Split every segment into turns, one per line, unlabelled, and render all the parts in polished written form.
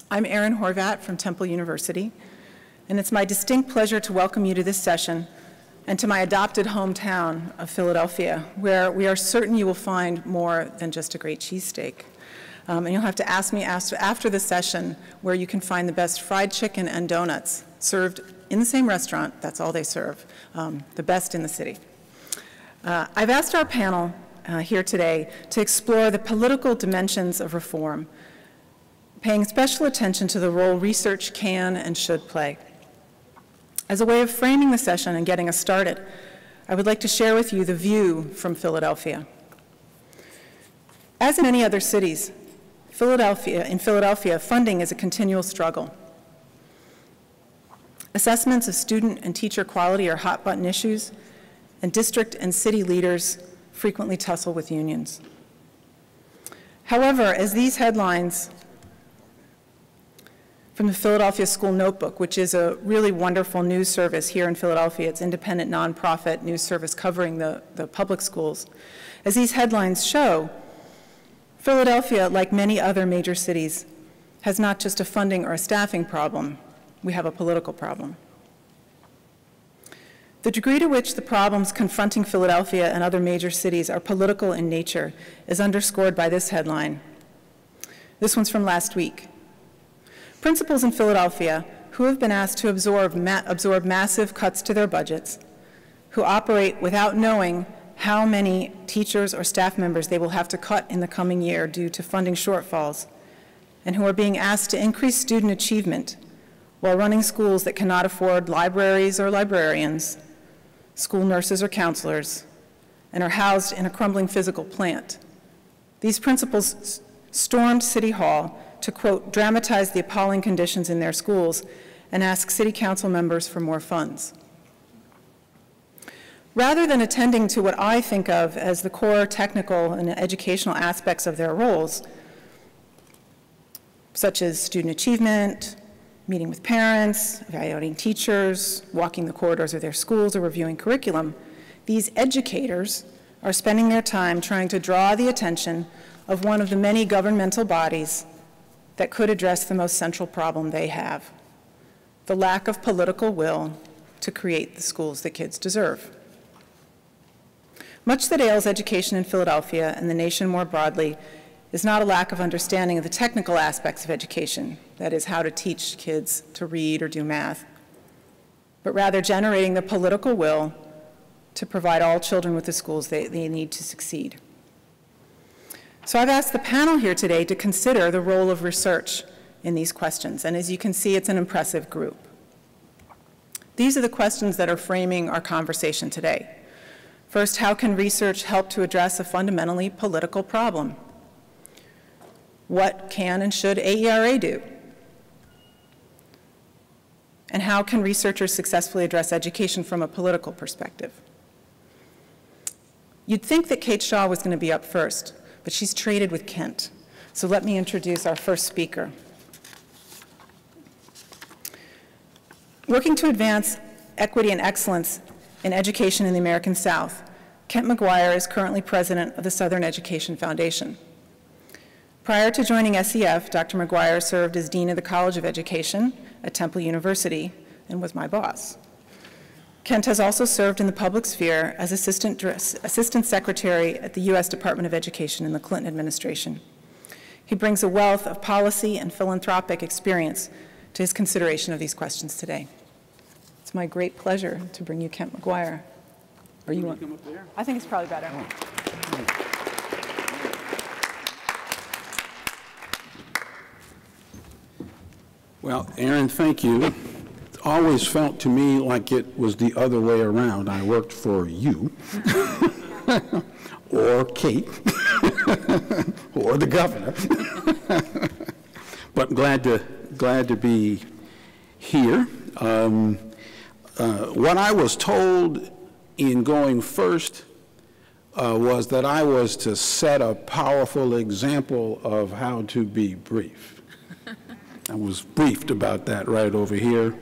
I'm Erin Horvat from Temple University, and it's my distinct pleasure to welcome you to this session and to my adopted hometown of Philadelphia, where we are certain you will find more than just a great cheesesteak. And you'll have to ask me after the session where you can find the best fried chicken and donuts served in the same restaurant. That's all they serve, the best in the city. I've asked our panel here today to explore the political dimensions of reform, paying special attention to the role research can and should play. As a way of framing the session and getting us started, I would like to share with you the view from Philadelphia. As in many other cities, in Philadelphia, funding is a continual struggle. Assessments of student and teacher quality are hot-button issues, and district and city leaders frequently tussle with unions. However, as these headlines from the Philadelphia School Notebook, which is a really wonderful news service here in Philadelphia, it's independent nonprofit news service covering the public schools, as these headlines show, Philadelphia, like many other major cities, has not just a funding or a staffing problem, we have a political problem. The degree to which the problems confronting Philadelphia and other major cities are political in nature is underscored by this headline. This one's from last week. Principals in Philadelphia who have been asked to absorb massive cuts to their budgets, who operate without knowing how many teachers or staff members they will have to cut in the coming year due to funding shortfalls, and who are being asked to increase student achievement while running schools that cannot afford libraries or librarians, school nurses or counselors, and are housed in a crumbling physical plant. These principals stormed City Hall to, quote, dramatize the appalling conditions in their schools and ask city council members for more funds. Rather than attending to what I think of as the core technical and educational aspects of their roles, such as student achievement, meeting with parents, evaluating teachers, walking the corridors of their schools, or reviewing curriculum, these educators are spending their time trying to draw the attention of one of the many governmental bodies that could address the most central problem they have, the lack of political will to create the schools that kids deserve. Much that ails education in Philadelphia and the nation more broadly is not a lack of understanding of the technical aspects of education, that is, how to teach kids to read or do math, but rather generating the political will to provide all children with the schools they need to succeed. So I've asked the panel here today to consider the role of research in these questions, and as you can see, it's an impressive group. These are the questions that are framing our conversation today. First, how can research help to address a fundamentally political problem? What can and should AERA do? And how can researchers successfully address education from a political perspective? You'd think that Kate Shaw was going to be up first, but she's traded with Kent. So let me introduce our first speaker. Working to advance equity and excellence in education in the American South, Kent McGuire is currently president of the Southern Education Foundation. Prior to joining SEF, Dr. McGuire served as Dean of the College of Education at Temple University and was my boss. Kent has also served in the public sphere as Assistant Secretary at the U.S. Department of Education in the Clinton administration. He brings a wealth of policy and philanthropic experience to his consideration of these questions today. It's my great pleasure to bring you Kent McGuire. Are you want to come up there? I think it's probably better. Oh.
Well, Erin, thank you. It always felt to me like it was the other way around. I worked for you, or Kate, or the governor. But glad to be here. What I was told in going first was that I was to set a powerful example of how to be brief. I was briefed about that right over here,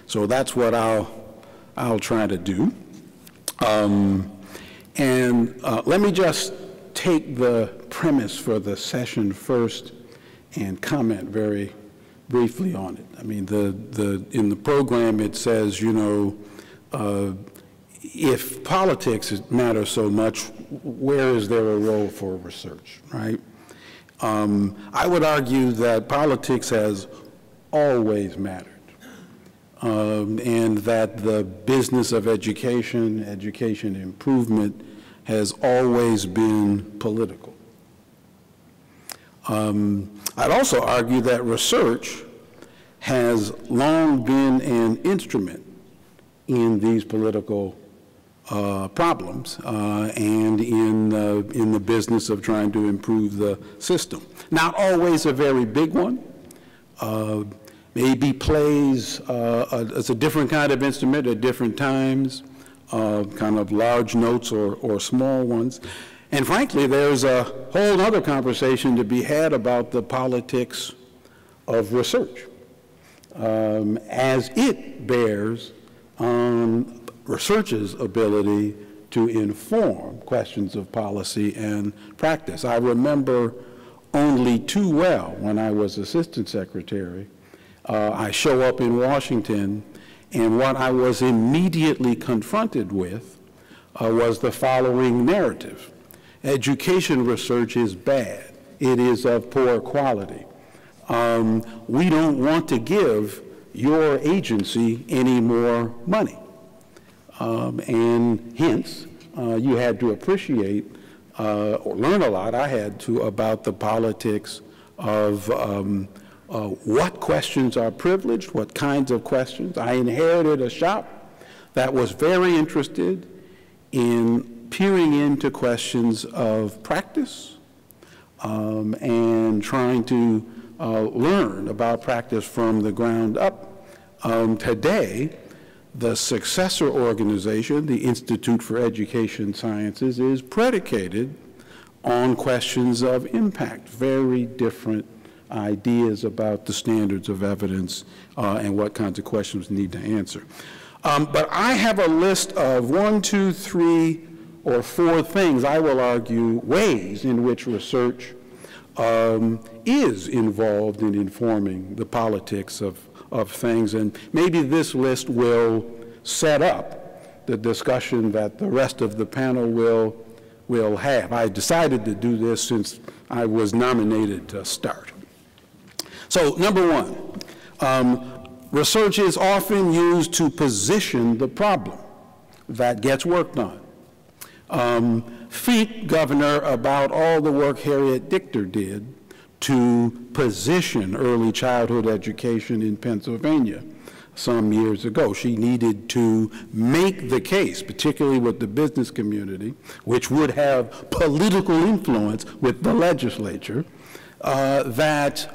so that's what I'll try to do. Let me just take the premise for the session first and comment very, briefly on it. I mean, in the program it says, you know, if politics matter so much, where is there a role for research, right? I would argue that politics has always mattered, and that the business of education, education improvement, has always been political. I'd also argue that research has long been an instrument in these political problems and in the business of trying to improve the system. Not always a very big one. Maybe plays as a different kind of instrument at different times, kind of large notes or small ones. And frankly, there's a whole other conversation to be had about the politics of research as it bears on research's ability to inform questions of policy and practice. I remember only too well when I was assistant secretary, I show up in Washington, and what I was immediately confronted with was the following narrative. Education research is bad. It is of poor quality. We don't want to give your agency any more money. And hence, you had to appreciate or learn a lot, I had to, about the politics of what questions are privileged, what kinds of questions. I inherited a shop that was very interested in peering into questions of practice and trying to learn about practice from the ground up. Today, the successor organization, the Institute for Education Sciences, is predicated on questions of impact, very different ideas about the standards of evidence and what kinds of questions we need to answer. But I have a list of 1, 2, 3, or 4 things, I will argue, ways in which research is involved in informing the politics of things, and maybe this list will set up the discussion that the rest of the panel will have. I decided to do this since I was nominated to start. So, number 1, research is often used to position the problem that gets worked on. Feet, Governor, about all the work Harriet Dichter did to position early childhood education in Pennsylvania some years ago. She needed to make the case, particularly with the business community, which would have political influence with the legislature, that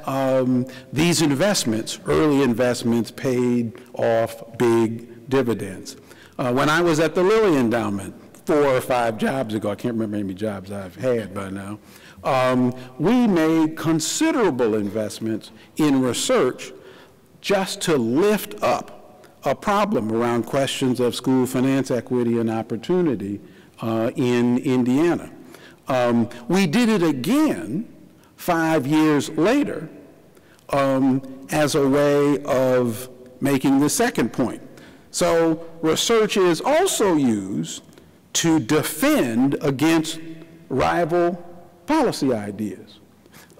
these investments, early investments, paid off big dividends. When I was at the Lilly Endowment 4 or 5 jobs ago, I can't remember how many jobs I've had by now, we made considerable investments in research just to lift up a problem around questions of school finance, equity, and opportunity in Indiana. We did it again 5 years later as a way of making the second point. So research is also used to defend against rival policy ideas.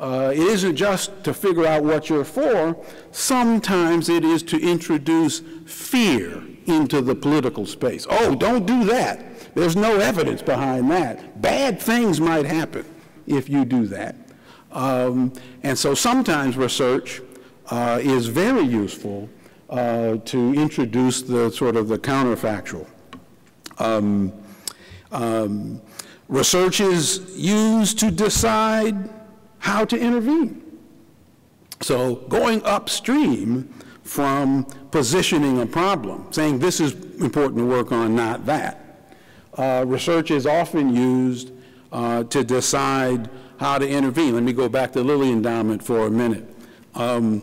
It isn't just to figure out what you're for. Sometimes it is to introduce fear into the political space. Oh, don't do that. There's no evidence behind that. Bad things might happen if you do that. And so sometimes research is very useful to introduce the sort of the counterfactual. Research is used to decide how to intervene. So going upstream from positioning a problem, saying this is important to work on, not that. Research is often used to decide how to intervene. Let me go back to the Lilly Endowment for a minute. The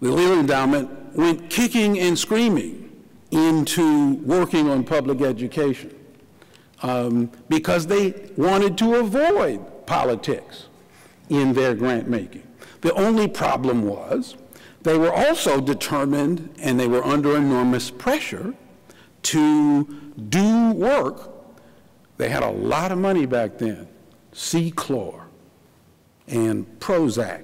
Lilly Endowment went kicking and screaming into working on public education because they wanted to avoid politics in their grant making. The only problem was they were also determined, and they were under enormous pressure to do work. They had a lot of money back then, C-Chlor and Prozac.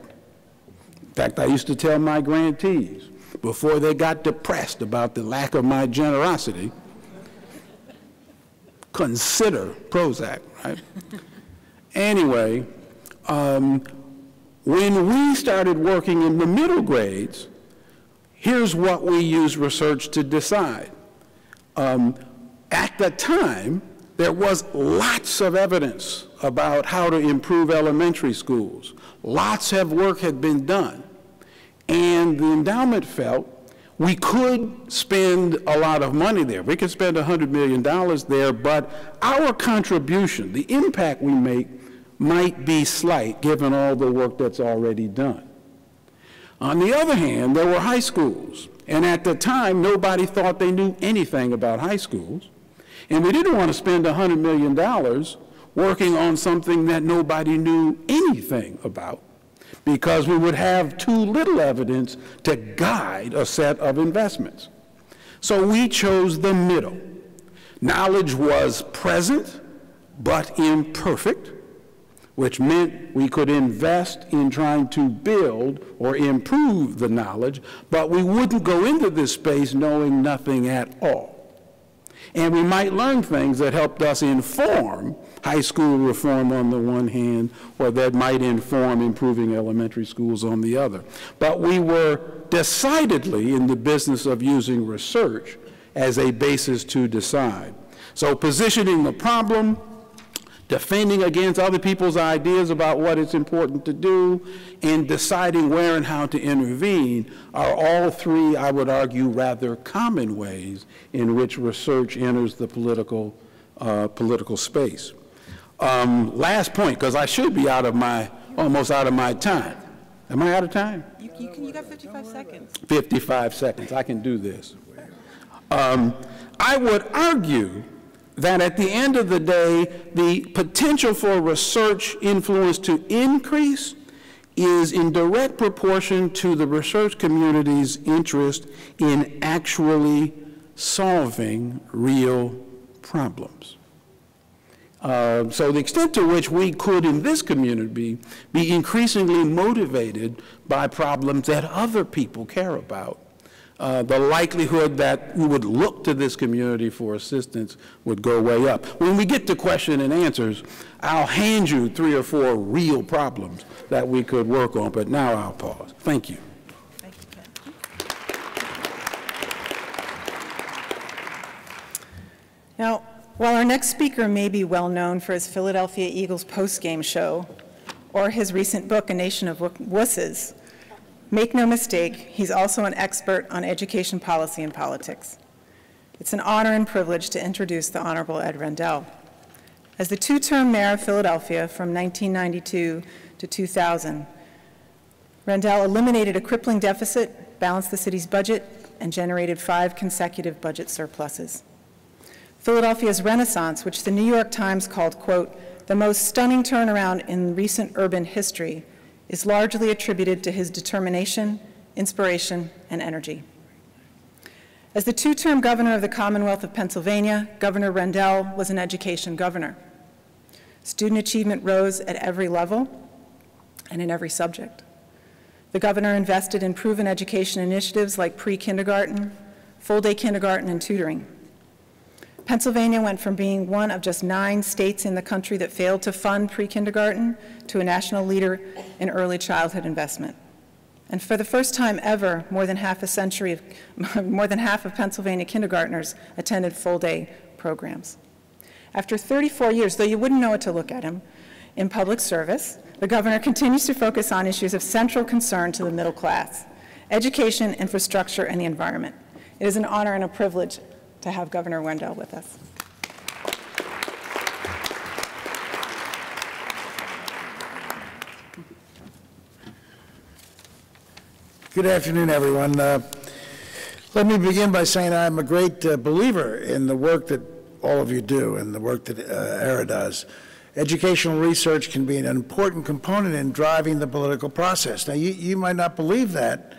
In fact, I used to tell my grantees, before they got depressed about the lack of my generosity, consider Prozac, right? Anyway, when we started working in the middle grades, here's what we used research to decide. At the time, there was lots of evidence about how to improve elementary schools. Lots of work had been done. And the endowment felt we could spend a lot of money there. We could spend $100 million there, but our contribution, the impact we make, might be slight given all the work that's already done. On the other hand, there were high schools. And at the time, nobody thought they knew anything about high schools. And we didn't want to spend $100 million working on something that nobody knew anything about, because we would have too little evidence to guide a set of investments. So we chose the middle. Knowledge was present, but imperfect, which meant we could invest in trying to build or improve the knowledge, but we wouldn't go into this space knowing nothing at all. And we might learn things that helped us inform high school reform on the one hand, or that might inform improving elementary schools on the other. But we were decidedly in the business of using research as a basis to decide. So positioning the problem, defending against other people's ideas about what it's important to do, and deciding where and how to intervene are all three, I would argue, rather common ways in which research enters the political space. Last point, because I should be almost out of my time. Am I out of time?
You got 55 seconds.
55 seconds, I can do this. I would argue that at the end of the day, the potential for research influence to increase is in direct proportion to the research community's interest in actually solving real problems. So the extent to which we could, in this community, be increasingly motivated by problems that other people care about, the likelihood that we would look to this community for assistance would go way up. When we get to question and answers, I'll hand you 3 or 4 real problems that we could work on, but now I'll pause. Thank you.
Thank you, Ken. Now, while our next speaker may be well known for his Philadelphia Eagles postgame show or his recent book, A Nation of Wusses, make no mistake, he's also an expert on education policy and politics. It's an honor and privilege to introduce the Honorable Ed Rendell. As the 2-term mayor of Philadelphia from 1992 to 2000, Rendell eliminated a crippling deficit, balanced the city's budget, and generated 5 consecutive budget surpluses. Philadelphia's renaissance, which the New York Times called, quote, the most stunning turnaround in recent urban history, is largely attributed to his determination, inspiration, and energy. As the 2-term governor of the Commonwealth of Pennsylvania, Governor Rendell was an education governor. Student achievement rose at every level and in every subject. The governor invested in proven education initiatives like pre-kindergarten, full-day kindergarten, and tutoring. Pennsylvania went from being one of just 9 states in the country that failed to fund pre-kindergarten to a national leader in early childhood investment. And for the first time ever, more than half of Pennsylvania kindergartners attended full-day programs. After 34 years, though you wouldn't know it to look at him, in public service, the governor continues to focus on issues of central concern to the middle class: education, infrastructure, and the environment. It is an honor and a privilege to have Governor Rendell with us.
Good afternoon, everyone. Let me begin by saying I'm a great believer in the work that all of you do and the work that AERA does. Educational research can be an important component in driving the political process. Now, you might not believe that,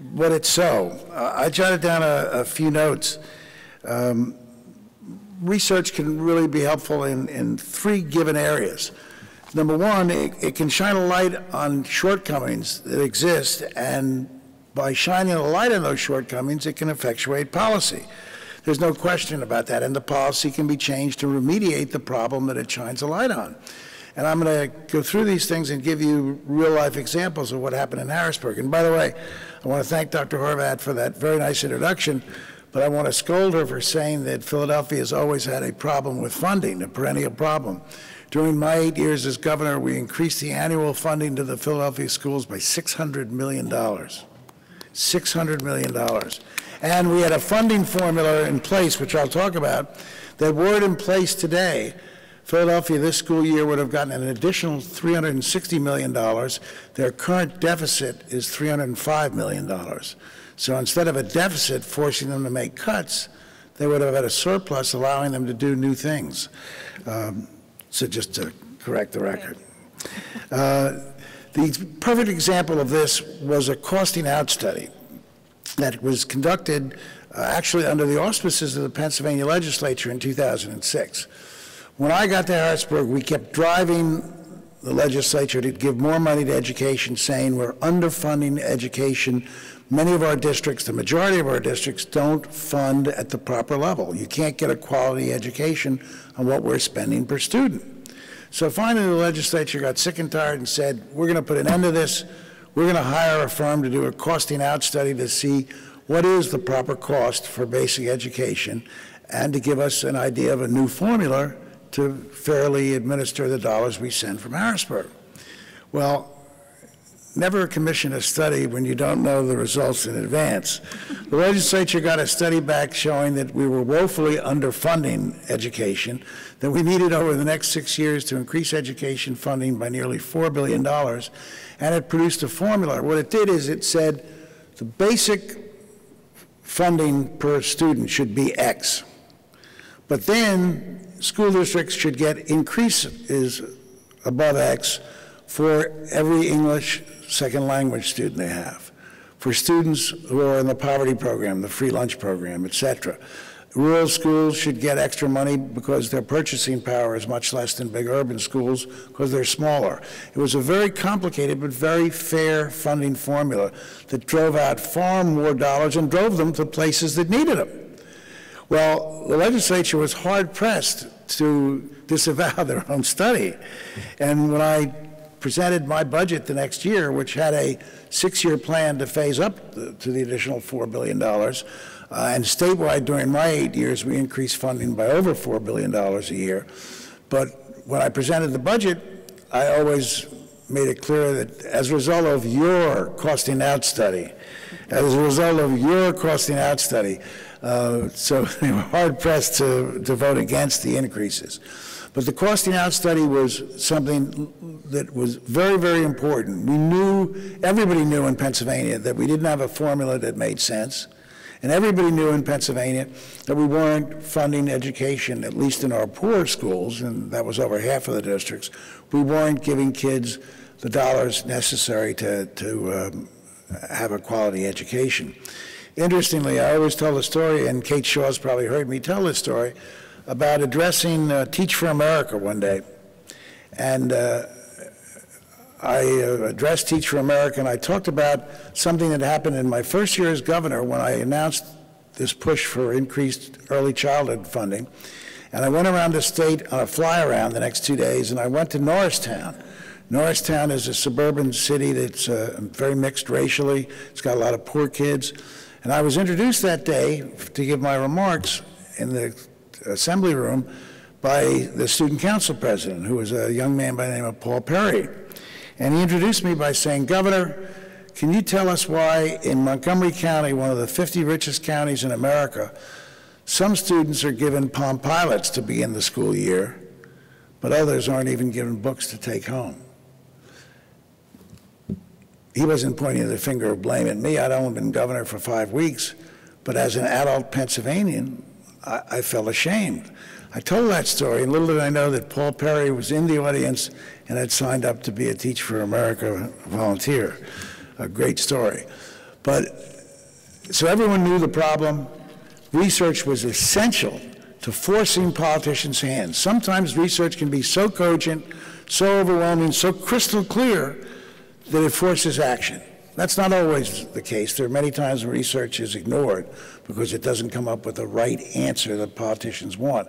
but it's so. I jotted down a few notes. Research can really be helpful in three given areas. Number one, it can shine a light on shortcomings that exist, and by shining a light on those shortcomings, it can effectuate policy. There's no question about that, and the policy can be changed to remediate the problem that it shines a light on. And I'm going to go through these things and give you real-life examples of what happened in Harrisburg. And by the way, I want to thank Dr. Horvath for that very nice introduction, but I want to scold her for saying that Philadelphia has always had a problem with funding, a perennial problem. During my 8 years as governor, we increased the annual funding to the Philadelphia schools by $600 million. $600 million. And we had a funding formula in place, which I'll talk about, that were it in place today, Philadelphia this school year would have gotten an additional $360 million. Their current deficit is $305 million. So instead of a deficit forcing them to make cuts, they would have had a surplus allowing them to do new things. So just to correct the record. The perfect example of this was a costing out study that was conducted actually under the auspices of the Pennsylvania legislature in 2006. When I got to Harrisburg, we kept driving the legislature to give more money to education, saying we're underfunding education. Many of our districts, the majority of our districts, don't fund at the proper level. You can't get a quality education on what we're spending per student. So finally the legislature got sick and tired and said, we're going to put an end to this. We're going to hire a firm to do a costing out study to see what is the proper cost for basic education and to give us an idea of a new formula to fairly administer the dollars we send from Harrisburg. Well, never commission a study when you don't know the results in advance. The legislature got a study back showing that we were woefully underfunding education, that we needed over the next 6 years to increase education funding by nearly $4 billion, and it produced a formula. What it did is it said the basic funding per student should be X, but then school districts should get increases above X for every English second language student they have, for students who are in the poverty program, the free lunch program, et cetera. Rural schools should get extra money because their purchasing power is much less than big urban schools because they're smaller. It was a very complicated but very fair funding formula that drove out far more dollars and drove them to places that needed them. Well, the legislature was hard-pressed to disavow their own study. And when I presented my budget the next year, which had a 6-year plan to phase up to the additional $4 billion, and statewide during my 8 years, we increased funding by over $4 billion a year. But when I presented the budget, I always made it clear that as a result of your costing out study, so they were hard-pressed to vote against the increases. But the costing out study was something that was very, very important. Everybody knew in Pennsylvania that we didn't have a formula that made sense. And everybody knew in Pennsylvania that we weren't funding education, at least in our poor schools, and that was over half of the districts. We weren't giving kids the dollars necessary to have a quality education. Interestingly, I always tell the story, and Kate Shaw's probably heard me tell this story, about addressing Teach for America one day. And I addressed Teach for America, and I talked about something that happened in my first year as governor when I announced this push for increased early childhood funding. And I went around the state on a fly-around the next 2 days, and I went to Norristown. Norristown is a suburban city that's very mixed racially. It's got a lot of poor kids. And I was introduced that day to give my remarks in the assembly room by the student council president, who was a young man by the name of Paul Perry. And he introduced me by saying, Governor, can you tell us why in Montgomery County, one of the 50 richest counties in America, some students are given Palm Pilots to begin the school year, but others aren't even given books to take home? He wasn't pointing the finger of blame at me. I'd only been governor for 5 weeks, but as an adult Pennsylvanian, I felt ashamed. I told that story, and little did I know that Paul Perry was in the audience and had signed up to be a Teach for America volunteer. A great story. But So everyone knew the problem. Research was essential to forcing politicians' hands. Sometimes research can be so cogent, so overwhelming, so crystal clear that it forces action. That's not always the case. There are many times when research is ignored because it doesn't come up with the right answer that politicians want.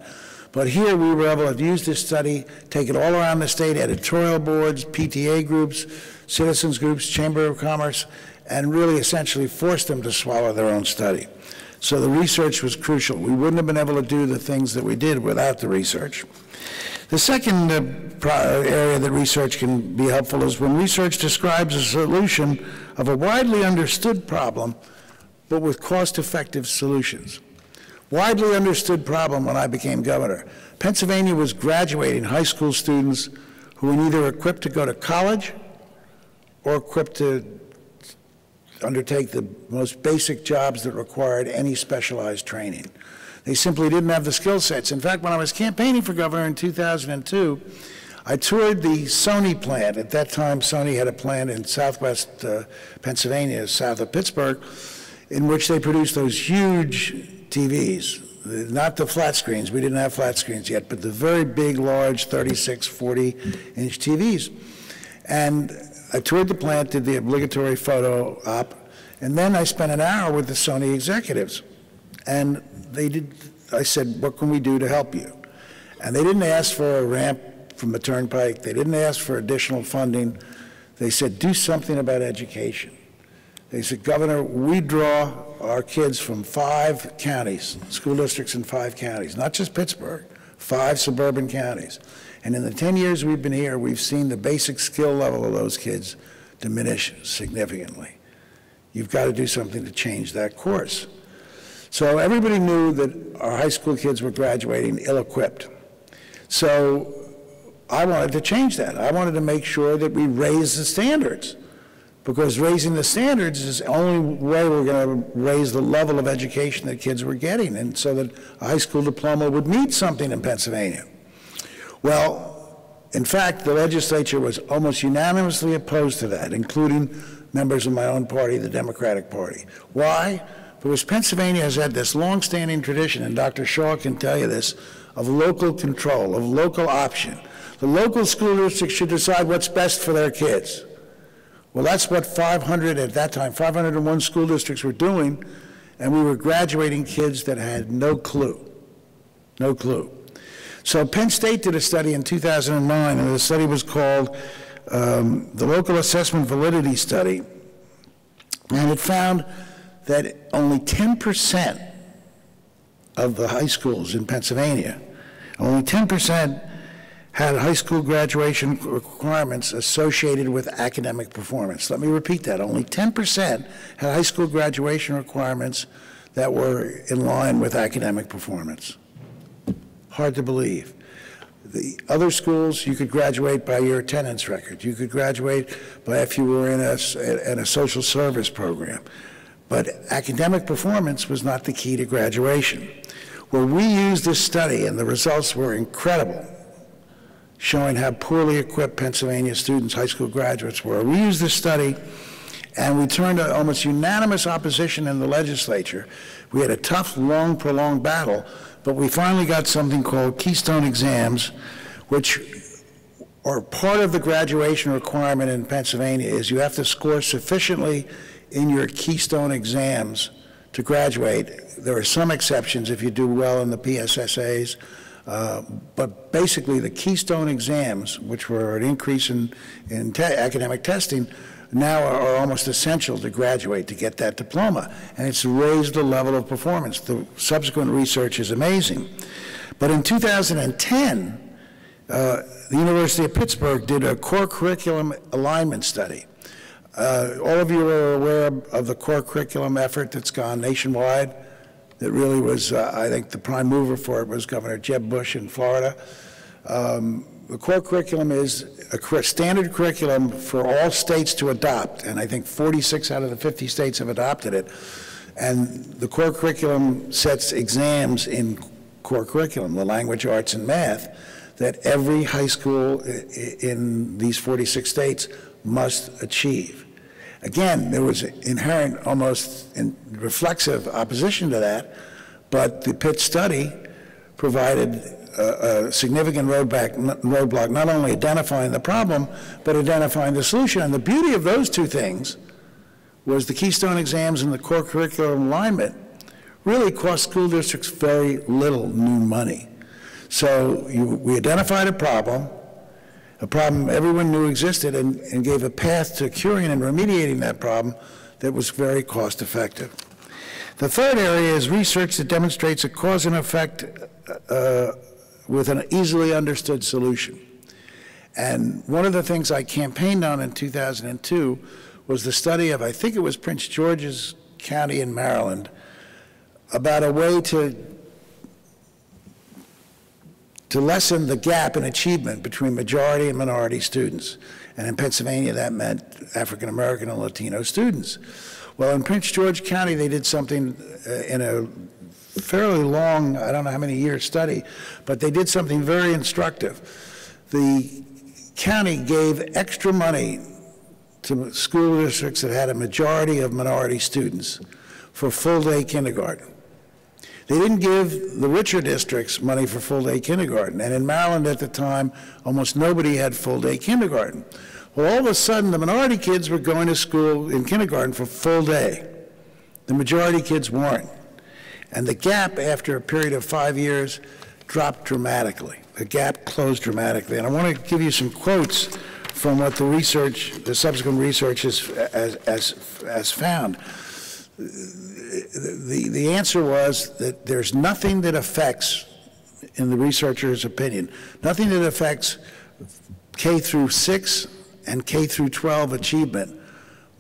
But here we were able to use this study, take it all around the state, editorial boards, PTA groups, citizens groups, Chamber of Commerce, and really essentially force them to swallow their own study. So the research was crucial. We wouldn't have been able to do the things that we did without the research. The second area that research can be helpful is when research describes a solution of a widely understood problem, but with cost-effective solutions. Widely understood problem when I became governor. Pennsylvania was graduating high school students who were neither equipped to go to college or equipped to undertake the most basic jobs that required any specialized training. They simply didn't have the skill sets. In fact, when I was campaigning for governor in 2002, I toured the Sony plant. At that time, Sony had a plant in southwest Pennsylvania, south of Pittsburgh, in which they produced those huge TVs, not the flat screens. We didn't have flat screens yet, but the very big, large 36, 40-inch TVs. And I toured the plant, did the obligatory photo op, and then I spent an hour with the Sony executives. And I said, what can we do to help you? And they didn't ask for a ramp from the turnpike. They didn't ask for additional funding. They said, do something about education. They said, Governor, we draw our kids from 5 counties, school districts in 5 counties, not just Pittsburgh, 5 suburban counties. And in the 10 years we've been here, we've seen the basic skill level of those kids diminish significantly. You've got to do something to change that course. So everybody knew that our high school kids were graduating ill-equipped. So I wanted to change that. I wanted to make sure that we raise the standards, because raising the standards is the only way we're going to raise the level of education that kids were getting, and so that a high school diploma would mean something in Pennsylvania. Well, in fact, the legislature was almost unanimously opposed to that, including members of my own party, the Democratic Party. Why? Because Pennsylvania has had this long-standing tradition, and Dr. Shaw can tell you this, of local control, of local option. The local school districts should decide what's best for their kids. Well, that's what 500, at that time, 501 school districts were doing, and we were graduating kids that had no clue, no clue. So Penn State did a study in 2009, and the study was called the Local Assessment Validity Study, and it found that only 10% of the high schools in Pennsylvania, only 10% had high school graduation requirements associated with academic performance. Let me repeat that. Only 10% had high school graduation requirements that were in line with academic performance. Hard to believe. The other schools, you could graduate by your attendance record. You could graduate by if you were in a social service program. But academic performance was not the key to graduation. Well, we used this study, and the results were incredible, showing how poorly equipped Pennsylvania students, high school graduates were. We used this study, and we turned to almost unanimous opposition in the legislature. We had a tough, long, prolonged battle, but we finally got something called Keystone exams, which are part of the graduation requirement in Pennsylvania is you have to score sufficiently in your Keystone exams to graduate. There are some exceptions if you do well in the PSSAs, but basically the Keystone exams, which were an increase in academic testing, now are almost essential to graduate, to get that diploma. And it's raised the level of performance. The subsequent research is amazing. But in 2010, the University of Pittsburgh did a core curriculum alignment study. All of you are aware of the core curriculum effort that's gone nationwide. That really was, I think the prime mover for it was Governor Jeb Bush in Florida. The core curriculum is a standard curriculum for all states to adopt, and I think 46 out of the 50 states have adopted it. And the core curriculum sets exams in core curriculum, the language, arts, and math, that every high school in these 46 states must achieve. Again, there was inherent, almost reflexive opposition to that, but the Pitt study provided a significant roadblock, not only identifying the problem, but identifying the solution. And the beauty of those two things was the Keystone exams and the core curriculum alignment really cost school districts very little new money. So we identified a problem everyone knew existed, and gave a path to curing and remediating that problem that was very cost effective. The third area is research that demonstrates a cause and effect with an easily understood solution. And one of the things I campaigned on in 2002 was the study of, I think it was Prince George's County in Maryland, about a way to lessen the gap in achievement between majority and minority students. And in Pennsylvania, that meant African American and Latino students. Well, in Prince George County, they did something in a fairly long, I don't know how many years study, but they did something very instructive. The county gave extra money to school districts that had a majority of minority students for full-day kindergarten. They didn't give the richer districts money for full-day kindergarten, and in Maryland at the time, almost nobody had full-day kindergarten. Well, all of a sudden, the minority kids were going to school in kindergarten for full day. The majority kids weren't. And the gap, after a period of 5 years, dropped dramatically. The gap closed dramatically. And I want to give you some quotes from what the research, the subsequent research has found. The answer was that there's nothing that affects, in the researcher's opinion, nothing that affects K through 6 and K through 12 achievement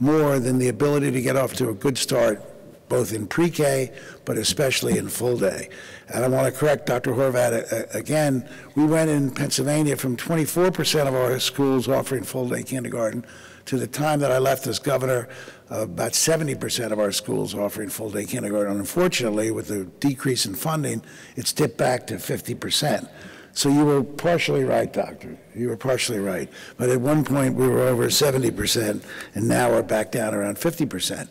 more than the ability to get off to a good start, both in pre-K, but especially in full day. And I want to correct Dr. Horvath again. We went in Pennsylvania from 24% of our schools offering full day kindergarten to the time that I left as governor, about 70% of our schools offering full day kindergarten. Unfortunately, with the decrease in funding, it's dipped back to 50%. So you were partially right, Doctor. You were partially right. But at one point, we were over 70%, and now we're back down around 50%.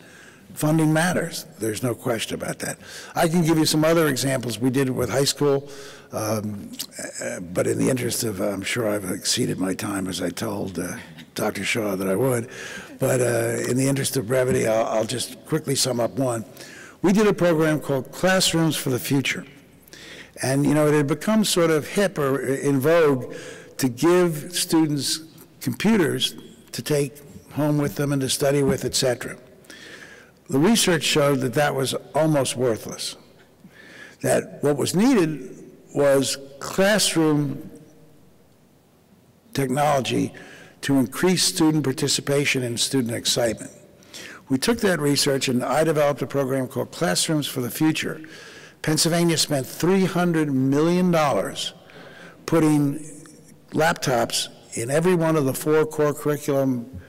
Funding matters. There's no question about that. I can give you some other examples. We did it with high school, but in the interest of, I'm sure I've exceeded my time, as I told Dr. Shaw that I would, but in the interest of brevity, I'll just quickly sum up one. We did a program called Classrooms for the Future. And, you know, it had become sort of hip or in vogue to give students computers to take home with them and to study with, et cetera. The research showed that that was almost worthless. That what was needed was classroom technology to increase student participation and student excitement. We took that research and I developed a program called Classrooms for the Future. Pennsylvania spent $300 million putting laptops in every one of the 4 core curriculum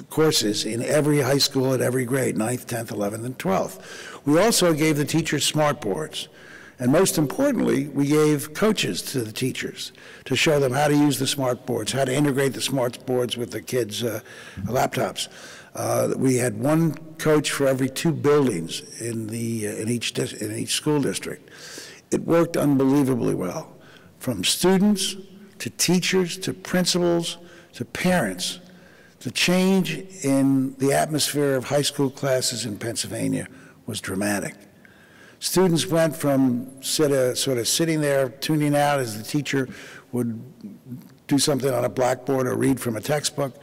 courses in every high school at every grade, 9th, 10th, 11th, and 12th. We also gave the teachers smart boards. And most importantly, we gave coaches to the teachers to show them how to use the smart boards, how to integrate the smart boards with the kids' laptops. We had one coach for every 2 buildings in each school district. It worked unbelievably well, from students to teachers to principals to parents. The change in the atmosphere of high school classes in Pennsylvania was dramatic. Students went from sort of sitting there tuning out as the teacher would do something on a blackboard or read from a textbook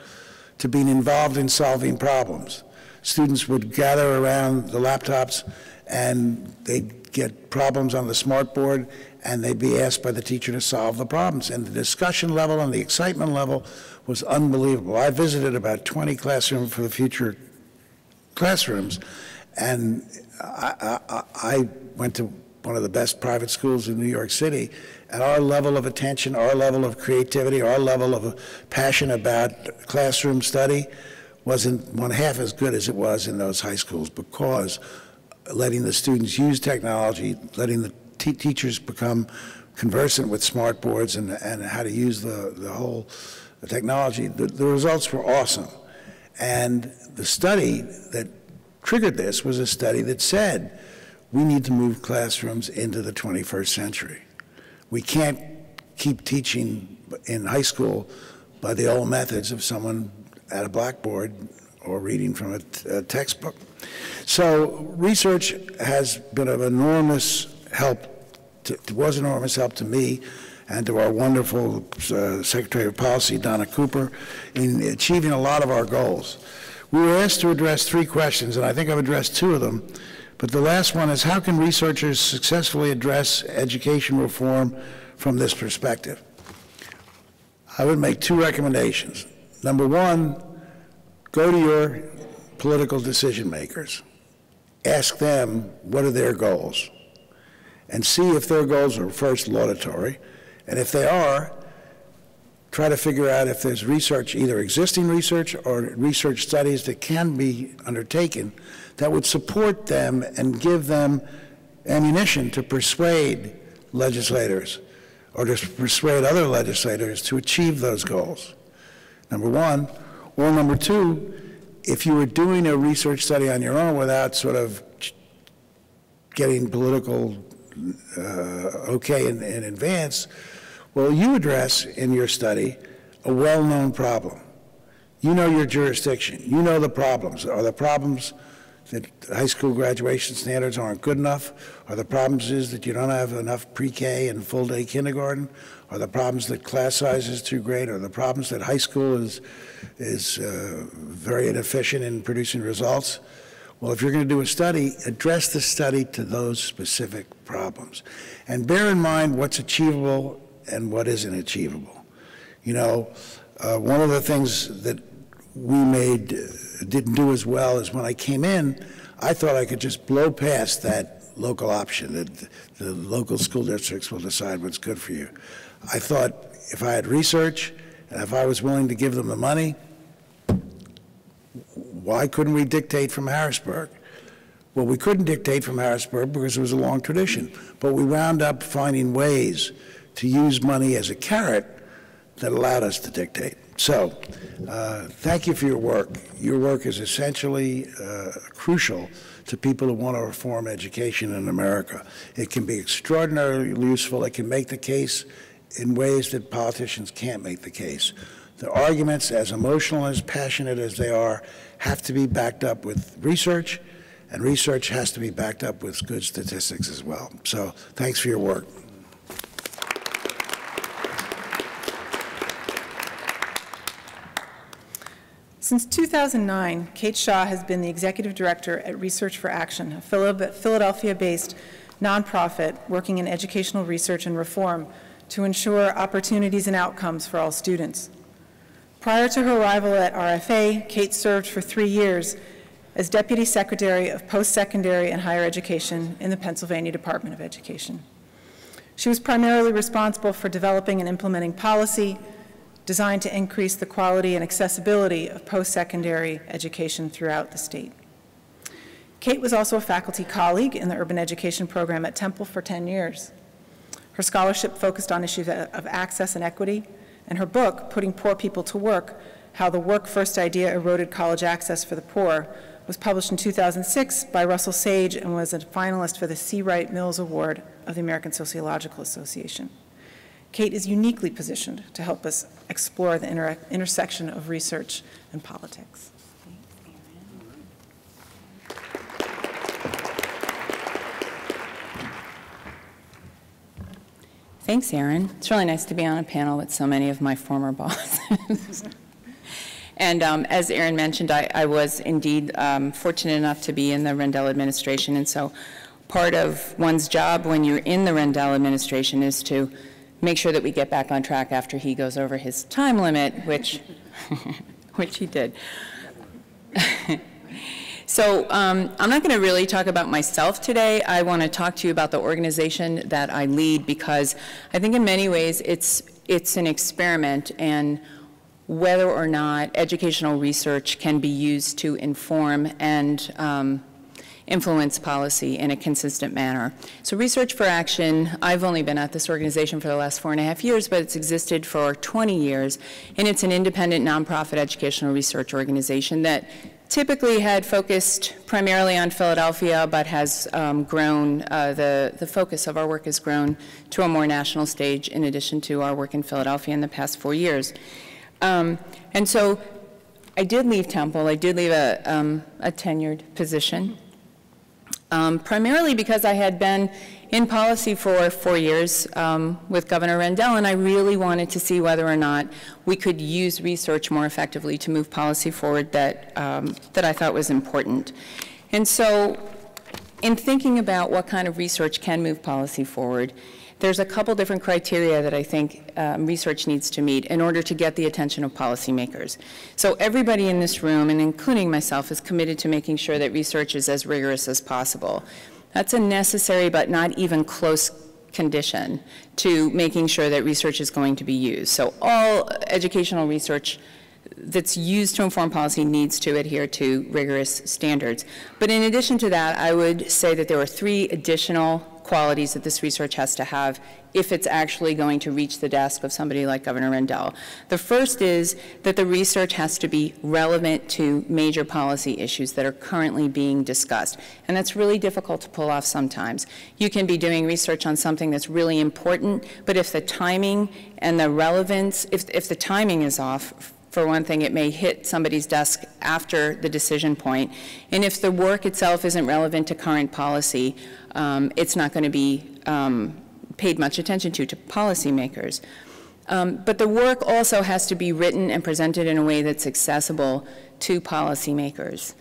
to being involved in solving problems. Students would gather around the laptops and they'd get problems on the smart board and they'd be asked by the teacher to solve the problems. And the discussion level and the excitement level was unbelievable. I visited about 20 Classroom for the Future classrooms, and I went to one of the best private schools in New York City, and our level of attention, our level of creativity, our level of passion about classroom study wasn't 1/2 as good as it was in those high schools, because letting the students use technology, letting the teachers become conversant with smart boards and how to use the whole technology, the results were awesome. And the study that triggered this was a study that said, we need to move classrooms into the 21st century. We can't keep teaching in high school by the old methods of someone at a blackboard or reading from a textbook. So research has been of enormous help, was enormous help to me and to our wonderful Secretary of Policy, Donna Cooper, in achieving a lot of our goals. We were asked to address 3 questions, and I think I've addressed 2 of them. But the last one is, how can researchers successfully address education reform from this perspective? I would make 2 recommendations. Number 1, go to your political decision makers. Ask them what are their goals, and see if their goals are first laudatory, and if they are, try to figure out if there's research, either existing research or research studies that can be undertaken that would support them and give them ammunition to persuade legislators or to persuade other legislators to achieve those goals, number 1. Or number 2, if you were doing a research study on your own without sort of getting political okay in advance, well, you address in your study a well-known problem. You know your jurisdiction. You know the problems. Are the problems that high school graduation standards aren't good enough? Are the problems is that you don't have enough pre-K and full-day kindergarten? Are the problems that class size is too great? Are the problems that high school is very inefficient in producing results? Well, if you're going to do a study, address the study to those specific problems. And bear in mind what's achievable and what isn't achievable. You know, one of the things that we didn't do as well as when I came in, I thought I could just blow past that local option, that the local school districts will decide what's good for you. I thought if I had research and if I was willing to give them the money, why couldn't we dictate from Harrisburg? Well, we couldn't dictate from Harrisburg because it was a long tradition, but we wound up finding ways to use money as a carrot that allowed us to dictate. So, thank you for your work. Your work is essentially crucial to people who want to reform education in America. It can be extraordinarily useful. It can make the case in ways that politicians can't make the case. The arguments, as emotional and as passionate as they are, have to be backed up with research, and research has to be backed up with good statistics as well. So, thanks for your work.
Since 2009, Kate Shaw has been the executive director at Research for Action, a Philadelphia-based nonprofit working in educational research and reform to ensure opportunities and outcomes for all students. Prior to her arrival at RFA, Kate served for 3 years as Deputy Secretary of Post-Secondary and Higher Education in the Pennsylvania Department of Education. She was primarily responsible for developing and implementing policy designed to increase the quality and accessibility of post-secondary education throughout the state. Kate was also a faculty colleague in the urban education program at Temple for 10 years. Her scholarship focused on issues of access and equity, and her book, Putting Poor People to Work, How the Work First Idea Eroded College Access for the Poor, was published in 2006 by Russell Sage and was a finalist for the C. Wright Mills Award of the American Sociological Association. Kate is uniquely positioned to help us explore the intersection of research and politics.
Thanks, Erin. It's really nice to be on a panel with so many of my former bosses. And as Erin mentioned, I was indeed fortunate enough to be in the Rendell administration, and so part of one's job when you're in the Rendell administration is to make sure that we get back on track after he goes over his time limit, which he did. So I'm not going to really talk about myself today. I want to talk to you about the organization that I lead, because I think in many ways it's an experiment in whether or not educational research can be used to inform and influence policy in a consistent manner. So Research for Action, I've only been at this organization for the last 4.5 years, but it's existed for 20 years, and it's an independent nonprofit educational research organization that typically had focused primarily on Philadelphia, but has grown, the focus of our work has grown to a more national stage in addition to our work in Philadelphia in the past 4 years. And so I did leave Temple. I did leave a tenured position, primarily because I had been in policy for 4 years with Governor Rendell, and I really wanted to see whether or not we could use research more effectively to move policy forward that I thought was important. And so in thinking about what kind of research can move policy forward, there's a couple different criteria that I think research needs to meet in order to get the attention of policymakers. So everybody in this room, and including myself, is committed to making sure that research is as rigorous as possible. That's a necessary but not even close condition to making sure that research is going to be used. So all educational research that's used to inform policy needs to adhere to rigorous standards. But in addition to that, I would say that there are 3 additional qualities that this research has to have if it's actually going to reach the desk of somebody like Governor Rendell. The first is that the research has to be relevant to major policy issues that are currently being discussed. And that's really difficult to pull off sometimes. You can be doing research on something that's really important, but if the timing and the relevance, if the timing is off, for one thing, it may hit somebody's desk after the decision point. And if the work itself isn't relevant to current policy, it's not going to be paid much attention to policymakers. But the work also has to be written and presented in a way that's accessible to policymakers.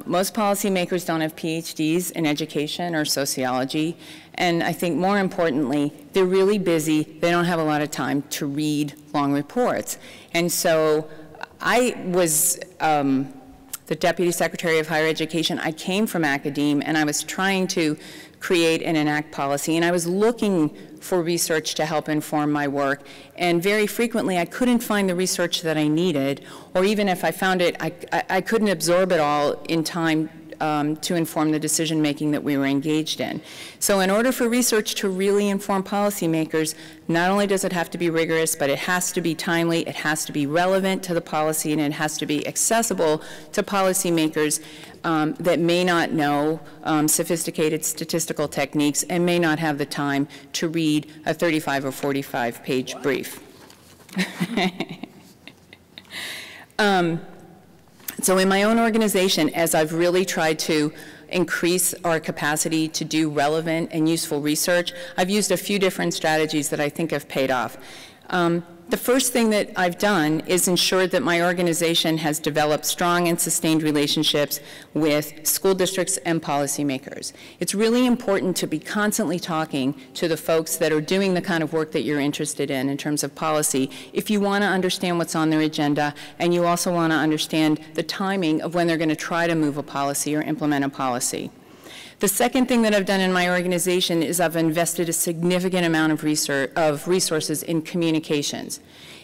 Most policymakers don't have PhDs in education or sociology, and I think more importantly, they're really busy. They don't have a lot of time to read long reports. And so I was the Deputy Secretary of Higher Education. I came from academe, and I was trying to create and enact policy, and I was looking for research to help inform my work, and very frequently I couldn't find the research that I needed, or even if I found it, I couldn't absorb it all in time to inform the decision making that we were engaged in. So in order for research to really inform policymakers, not only does it have to be rigorous, but it has to be timely, it has to be relevant to the policy, and it has to be accessible to policymakers that may not know sophisticated statistical techniques and may not have the time to read a 35 or 45 page brief. So in my own organization, as I've really tried to increase our capacity to do relevant and useful research, I've used a few different strategies that I think have paid off. The first thing that I've done is ensured that my organization has developed strong and sustained relationships with school districts and policymakers. It's really important to be constantly talking to the folks that are doing the kind of work that you're interested in terms of policy, if you want to understand what's on their agenda, and you also want to understand the timing of when they're going to try to move a policy or implement a policy. The second thing that I've done in my organization is I've invested a significant amount of resources in communications.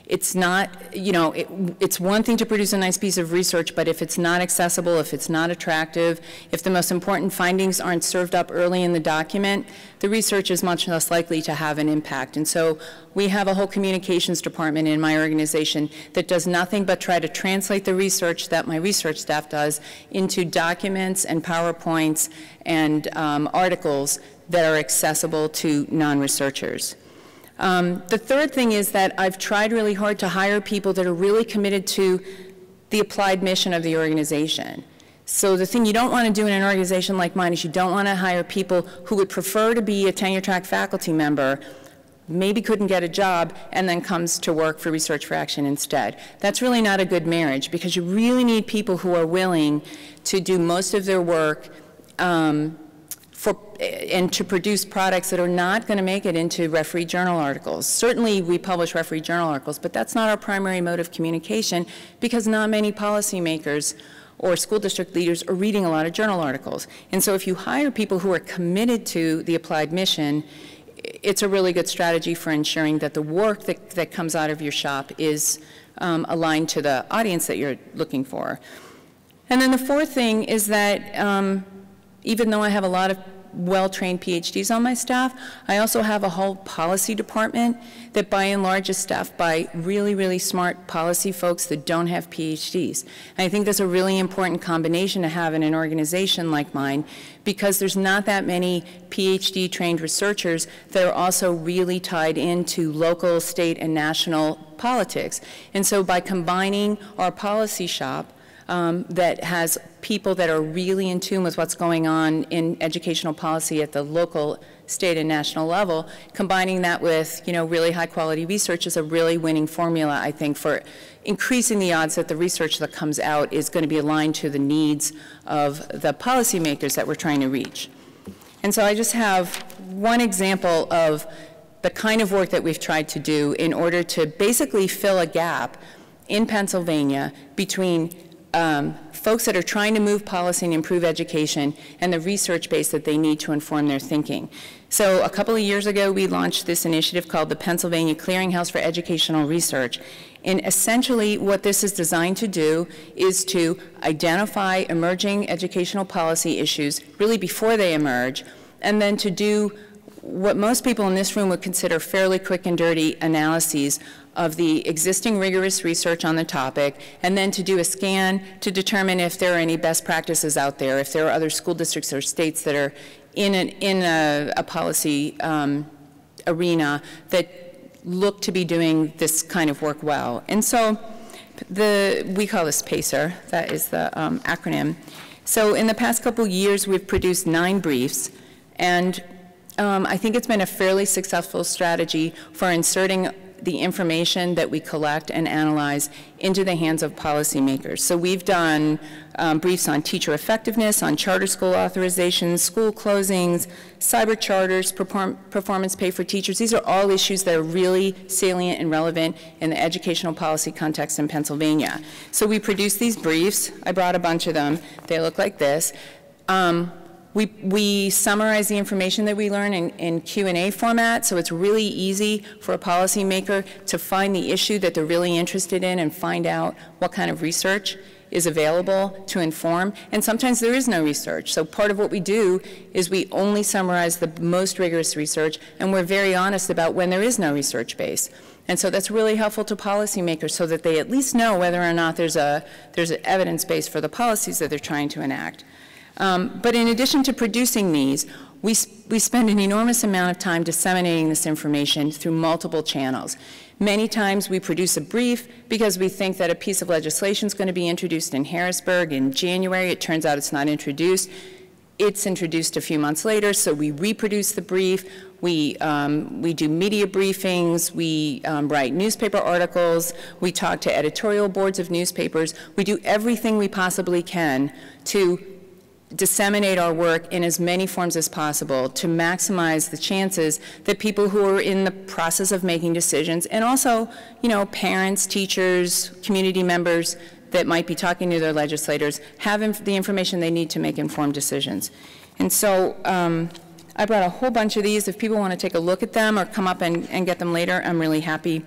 It's not, you know, it's one thing to produce a nice piece of research, but if it's not accessible, if it's not attractive, if the most important findings aren't served up early in the document, the research is much less likely to have an impact. And so we have a whole communications department in my organization that does nothing but try to translate the research that my research staff does into documents and PowerPoints and articles that are accessible to non-researchers. The third thing is that I've tried really hard to hire people that are really committed to the applied mission of the organization. So the thing you don't want to do in an organization like mine is you don't want to hire people who would prefer to be a tenure-track faculty member, maybe couldn't get a job, and then comes to work for Research for Action instead. That's really not a good marriage, because you really need people who are willing to do most of their work and to produce products that are not going to make it into referee journal articles. Certainly we publish referee journal articles, but that's not our primary mode of communication, because not many policymakers or school district leaders are reading a lot of journal articles. And so if you hire people who are committed to the applied mission, it's a really good strategy for ensuring that the work that comes out of your shop is aligned to the audience that you're looking for. And then the fourth thing is that even though I have a lot of well-trained PhDs on my staff, I also have a whole policy department that by and large is staffed by really, really smart policy folks that don't have PhDs. And I think that's a really important combination to have in an organization like mine, because there's not that many PhD-trained researchers that are also really tied into local, state, and national politics. And so by combining our policy shop that has people that are really in tune with what's going on in educational policy at the local, state, and national level, combining that with, you know, really high-quality research is a really winning formula, I think, for increasing the odds that the research that comes out is going to be aligned to the needs of the policymakers that we're trying to reach. And so I just have one example of the kind of work that we've tried to do in order to basically fill a gap in Pennsylvania between folks that are trying to move policy and improve education and the research base that they need to inform their thinking. So a couple of years ago, we launched this initiative called the Pennsylvania Clearinghouse for Educational Research. And essentially what this is designed to do is to identify emerging educational policy issues really before they emerge, and then to do what most people in this room would consider fairly quick and dirty analyses of the existing rigorous research on the topic, and then to do a scan to determine if there are any best practices out there, if there are other school districts or states that are in a policy arena that look to be doing this kind of work well. And so we call this PACER, that is the acronym. So in the past couple years, we've produced 9 briefs, and I think it's been a fairly successful strategy for inserting the information that we collect and analyze into the hands of policymakers. So we've done briefs on teacher effectiveness, on charter school authorizations, school closings, cyber charters, performance pay for teachers. These are all issues that are really salient and relevant in the educational policy context in Pennsylvania. So we produced these briefs. I brought a bunch of them. They look like this. We summarize the information that we learn in Q&A format, so it's really easy for a policymaker to find the issue that they're really interested in and find out what kind of research is available to inform. And sometimes there is no research. So part of what we do is we only summarize the most rigorous research, and we're very honest about when there is no research base. And so that's really helpful to policymakers so that they at least know whether or not there's an evidence base for the policies that they're trying to enact. But in addition to producing these, we spend an enormous amount of time disseminating this information through multiple channels. Many times we produce a brief because we think that a piece of legislation is going to be introduced in Harrisburg in January. It turns out it's not introduced. It's introduced a few months later, so we reproduce the brief. We do media briefings. We write newspaper articles. We talk to editorial boards of newspapers. We do everything we possibly can to disseminate our work in as many forms as possible to maximize the chances that people who are in the process of making decisions, and also, you know, parents, teachers, community members that might be talking to their legislators, have the information they need to make informed decisions. And so I brought a whole bunch of these. If people want to take a look at them or come up and get them later, I'm really happy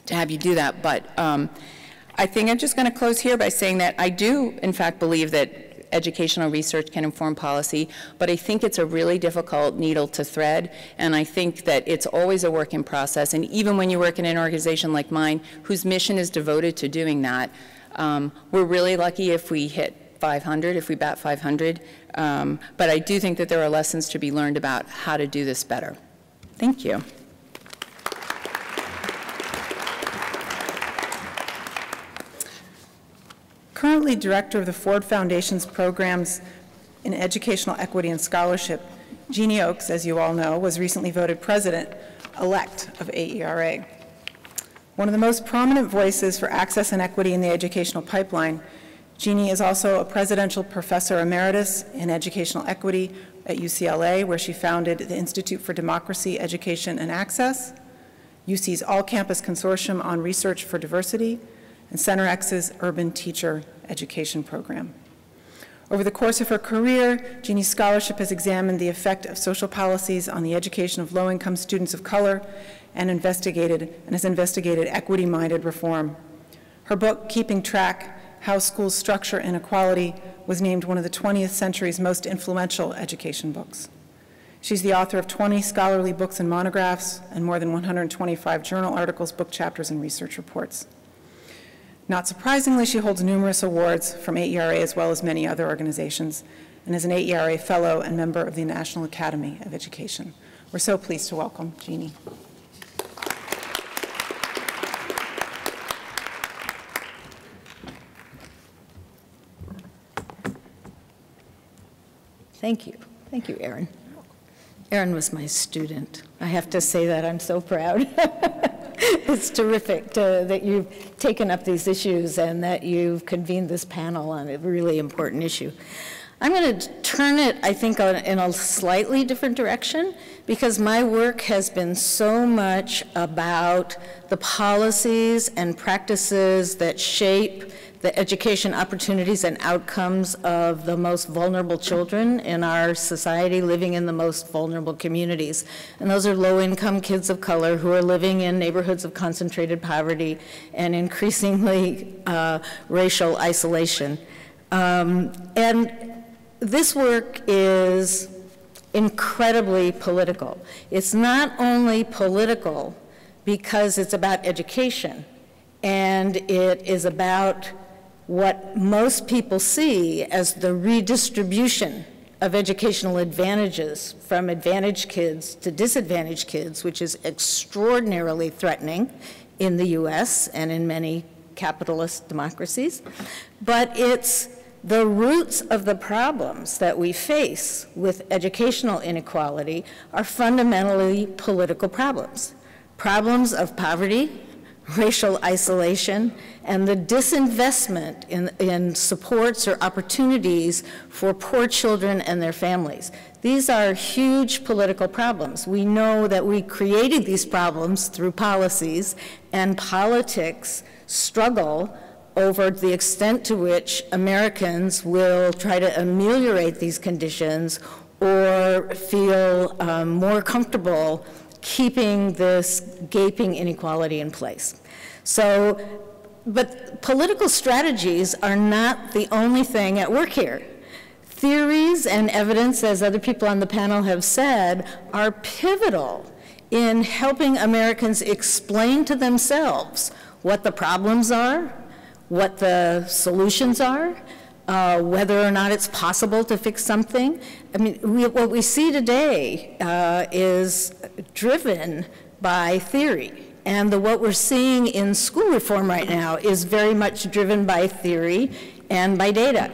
to have you do that. But I think I'm just going to close here by saying that I do, in fact, believe that educational research can inform policy, but I think it's a really difficult needle to thread, and I think that it's always a work in process. And even when you work in an organization like mine, whose mission is devoted to doing that, we're really lucky if we hit 500, if we bat 500, but I do think that there are lessons to be learned about how to do this better. Thank you.
Currently director of the Ford Foundation's programs in educational equity and scholarship, Jeannie Oakes, as you all know, was recently voted president-elect of AERA. One of the most prominent voices for access and equity in the educational pipeline, Jeannie is also a presidential professor emeritus in educational equity at UCLA, where she founded the Institute for Democracy, Education, and Access, UC's All-Campus Consortium on Research for Diversity, and CenterX's Urban Teacher Education Program. Over the course of her career, Jeannie's scholarship has examined the effect of social policies on the education of low-income students of color and has investigated equity-minded reform. Her book, Keeping Track: How Schools Structure Inequality was named one of the 20th century's most influential education books. She's the author of 20 scholarly books and monographs and more than 125 journal articles, book chapters, and research reports. Not surprisingly, she holds numerous awards from AERA as well as many other organizations, and is an AERA Fellow and member of the National Academy of Education. We're so pleased to welcome Jeannie.
Thank you. Thank you, Erin. Erin was my student. I have to say that. I'm so proud. It's terrific that you've taken up these issues and that you've convened this panel on a really important issue. I'm going to turn it, I think, in a slightly different direction, because my work has been so much about the policies and practices that shape the education opportunities and outcomes of the most vulnerable children in our society living in the most vulnerable communities. And those are low-income kids of color who are living in neighborhoods of concentrated poverty and increasingly racial isolation. And this work is incredibly political. It's not only political because it's about education, and it is about what most people see as the redistribution of educational advantages from advantaged kids to disadvantaged kids, which is extraordinarily threatening in the US and in many capitalist democracies. But it's the roots of the problems that we face with educational inequality are fundamentally political problems. Problems of poverty, racial isolation, and the disinvestment in supports or opportunities for poor children and their families. These are huge political problems. We know that we created these problems through policies, and politics struggle over the extent to which Americans will try to ameliorate these conditions or feel more comfortable keeping this gaping inequality in place. So, but political strategies are not the only thing at work here. Theories and evidence, as other people on the panel have said, are pivotal in helping Americans explain to themselves what the problems are, what the solutions are, whether or not it's possible to fix something. I mean, what we see today is driven by theory. And what we're seeing in school reform right now is very much driven by theory and by data.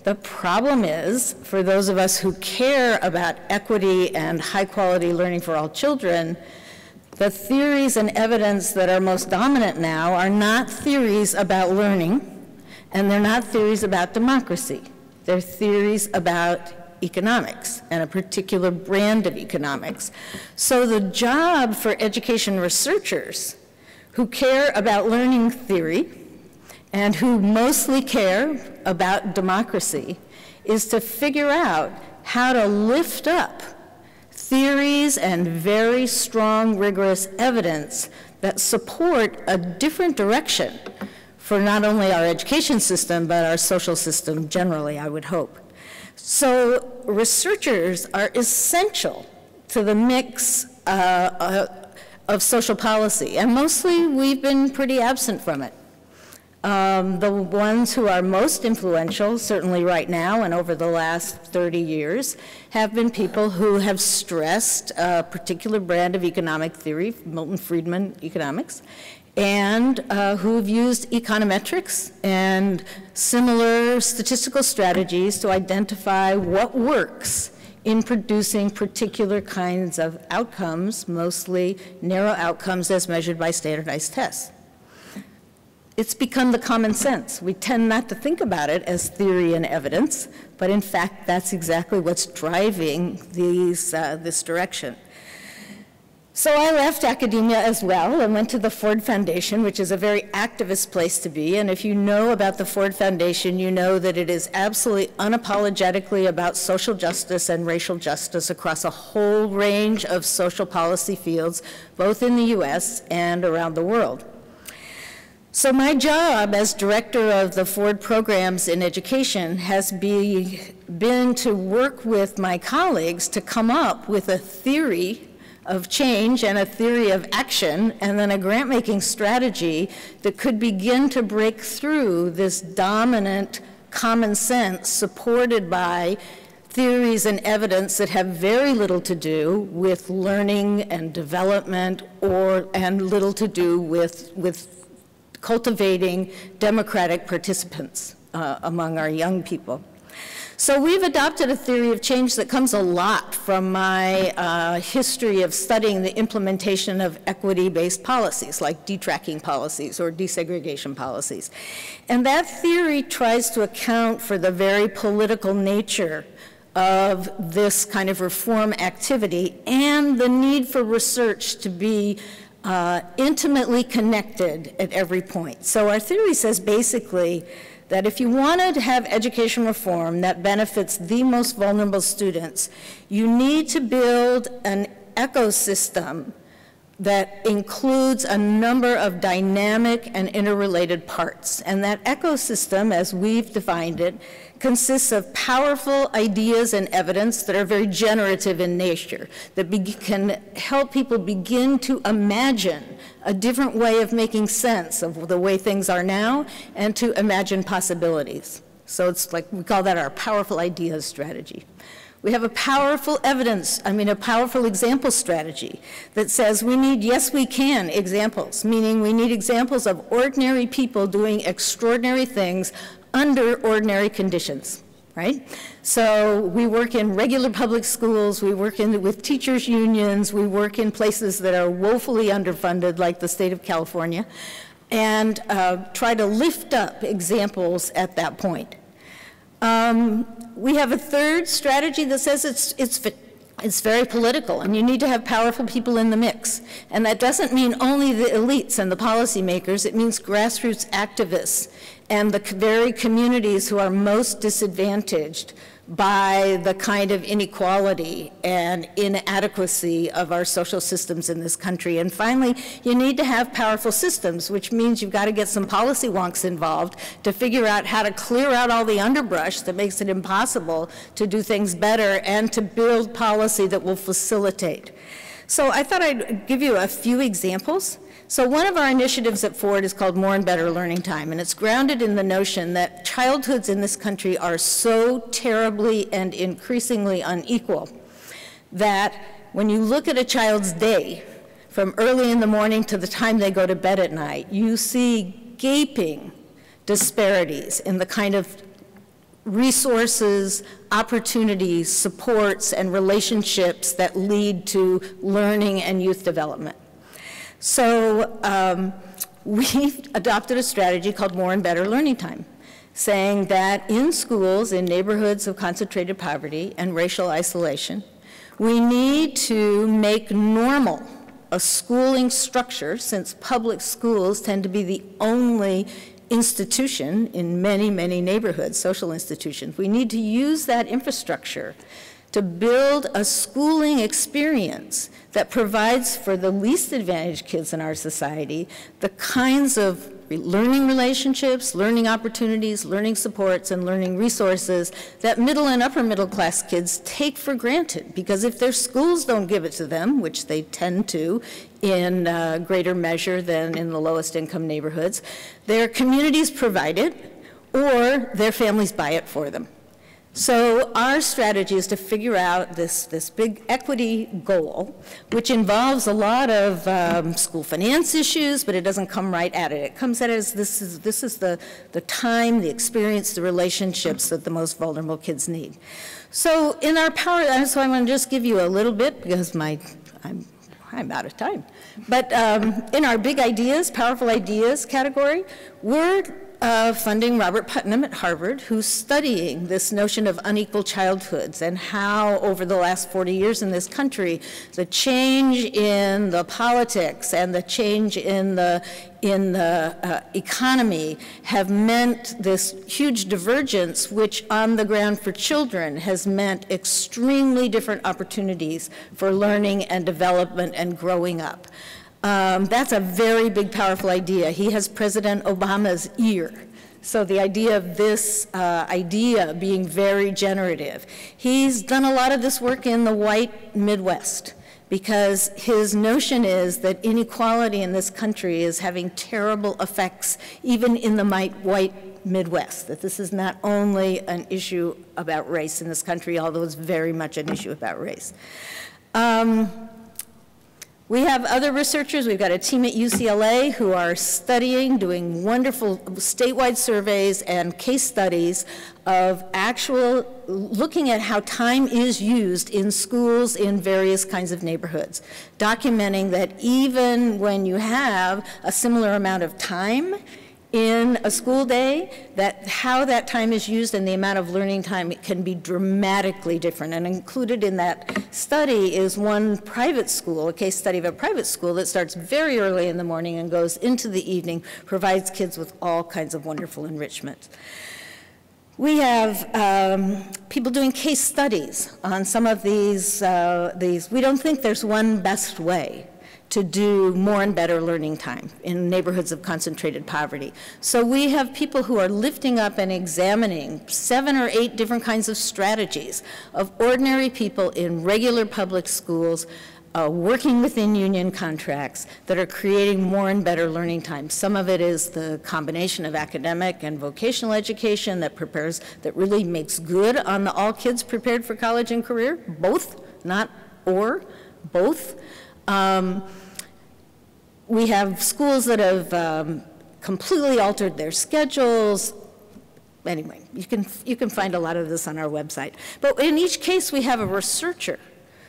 The problem is, for those of us who care about equity and high-quality learning for all children, the theories and evidence that are most dominant now are not theories about learning, and they're not theories about democracy. They're theories about economics and a particular brand of economics. So the job for education researchers who care about learning theory and who mostly care about democracy is to figure out how to lift up theories and very strong, rigorous evidence that support a different direction for not only our education system, but our social system generally, I would hope. So researchers are essential to the mix of social policy, and mostly we've been pretty absent from it. The ones who are most influential, certainly right now and over the last 30 years, have been people who have stressed a particular brand of economic theory, Milton Friedman economics, and who've used econometrics and similar statistical strategies to identify what works in producing particular kinds of outcomes, mostly narrow outcomes as measured by standardized tests. It's become the common sense. We tend not to think about it as theory and evidence, but in fact, that's exactly what's driving this direction. So I left academia as well and went to the Ford Foundation, which is a very activist place to be. And if you know about the Ford Foundation, you know that it is absolutely unapologetically about social justice and racial justice across a whole range of social policy fields, both in the US and around the world. So my job as director of the Ford programs in education has been to work with my colleagues to come up with a theory of change and a theory of action, and then a grant-making strategy that could begin to break through this dominant common sense supported by theories and evidence that have very little to do with learning and development and little to do with cultivating democratic participants among our young people. So we've adopted a theory of change that comes a lot from my history of studying the implementation of equity-based policies, like detracking policies or desegregation policies. And that theory tries to account for the very political nature of this kind of reform activity and the need for research to be intimately connected at every point. So our theory says basically that if you wanted to have education reform that benefits the most vulnerable students, you need to build an ecosystem that includes a number of dynamic and interrelated parts. And that ecosystem, as we've defined it, consists of powerful ideas and evidence that are very generative in nature, that can help people begin to imagine a different way of making sense of the way things are now and to imagine possibilities. So it's like, we call that our powerful ideas strategy. We have a powerful a powerful example strategy that says we need, yes we can, examples, meaning we need examples of ordinary people doing extraordinary things under ordinary conditions, right? So we work in regular public schools, we work with teachers' unions, we work in places that are woefully underfunded, like the state of California, and try to lift up examples at that point. We have a third strategy that says it's very political, and you need to have powerful people in the mix. And that doesn't mean only the elites and the policymakers, it means grassroots activists and the very communities who are most disadvantaged by the kind of inequality and inadequacy of our social systems in this country. And finally, you need to have powerful systems, which means you've got to get some policy wonks involved to figure out how to clear out all the underbrush that makes it impossible to do things better and to build policy that will facilitate. So I thought I'd give you a few examples. So one of our initiatives at Ford is called More and Better Learning Time, and it's grounded in the notion that childhoods in this country are so terribly and increasingly unequal that when you look at a child's day, from early in the morning to the time they go to bed at night, you see gaping disparities in the kind of resources, opportunities, supports, and relationships that lead to learning and youth development. So we've adopted a strategy called More and Better Learning Time, saying that in schools, in neighborhoods of concentrated poverty and racial isolation, we need to make normal a schooling structure, since public schools tend to be the only institution in many, many neighborhoods, social institutions. We need to use that infrastructure to build a schooling experience that provides for the least advantaged kids in our society the kinds of learning relationships, learning opportunities, learning supports, and learning resources that middle and upper middle class kids take for granted. Because if their schools don't give it to them, which they tend to in greater measure than in the lowest income neighborhoods, their communities provide it or their families buy it for them. So our strategy is to figure out this big equity goal, which involves a lot of school finance issues, but it doesn't come right at it. It comes at it as this is the time, the experience, the relationships that the most vulnerable kids need. So in our power, so I'm going to just give you a little bit because I'm out of time. But in our big ideas, powerful ideas category, we're funding Robert Putnam at Harvard, who's studying this notion of unequal childhoods and how over the last 40 years in this country, the change in the politics and the change in the economy have meant this huge divergence, which on the ground for children has meant extremely different opportunities for learning and development and growing up. That's a very big, powerful idea. He has President Obama's ear. So the idea of this idea being very generative. He's done a lot of this work in the white Midwest, because his notion is that inequality in this country is having terrible effects even in the white Midwest, that this is not only an issue about race in this country, although it's very much an issue about race. We have other researchers. We've got a team at UCLA who are studying, doing wonderful statewide surveys and case studies of looking at how time is used in schools in various kinds of neighborhoods, documenting that even when you have a similar amount of time in a school day, that how that time is used and the amount of learning time can be dramatically different. And included in that study is one private school, a case study of a private school that starts very early in the morning and goes into the evening, provides kids with all kinds of wonderful enrichment. We have people doing case studies on some of these. We don't think there's one best way to do more and better learning time in neighborhoods of concentrated poverty. So we have people who are lifting up and examining 7 or 8 different kinds of strategies of ordinary people in regular public schools working within union contracts that are creating more and better learning time. Some of it is the combination of academic and vocational education that really makes good on the all kids prepared for college and career, both, not or, both. We have schools that have completely altered their schedules. Anyway, you can find a lot of this on our website. But in each case, we have a researcher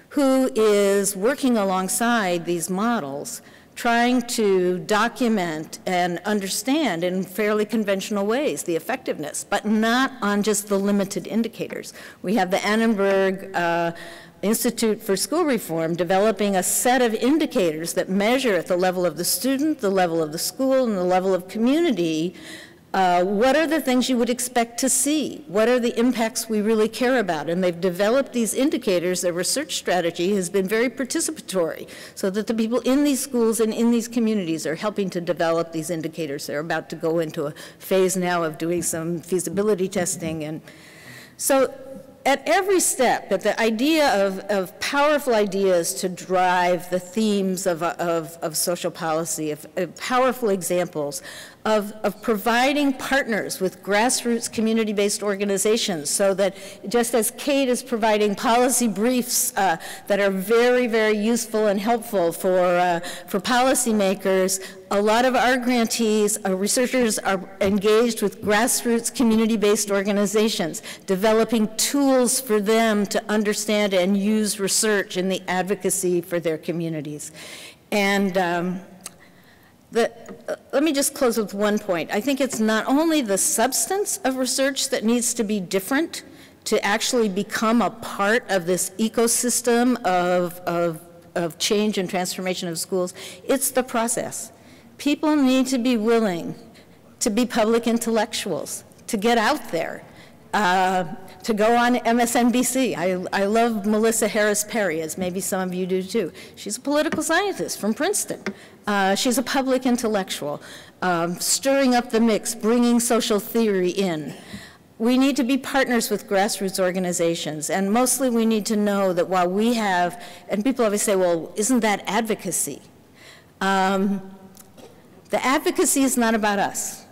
who is working alongside these models, trying to document and understand in fairly conventional ways the effectiveness, but not on just the limited indicators. We have the Annenberg Institute for School Reform developing a set of indicators that measure at the level of the student, the level of the school, and the level of community, what are the things you would expect to see? What are the impacts we really care about? And they've developed these indicators. Their research strategy has been very participatory, so that the people in these schools and in these communities are helping to develop these indicators. They're about to go into a phase now of doing some feasibility testing. And so at every step, at the idea of powerful ideas to drive the themes of social policy, of powerful examples, of providing partners with grassroots community-based organizations, so that just as Kate is providing policy briefs that are very, very useful and helpful for policymakers, a lot of our grantees, our researchers are engaged with grassroots community-based organizations, developing tools for them to understand and use research in the advocacy for their communities. And let me just close with one point. I think it's not only the substance of research that needs to be different to actually become a part of this ecosystem of change and transformation of schools, it's the process. People need to be willing to be public intellectuals, to get out there, to go on MSNBC. I love Melissa Harris Perry, as maybe some of you do too. She's a political scientist from Princeton. She's a public intellectual, stirring up the mix, bringing social theory in. We need to be partners with grassroots organizations, and mostly we need to know that while we have, and people always say, well, isn't that advocacy? The advocacy is not about us.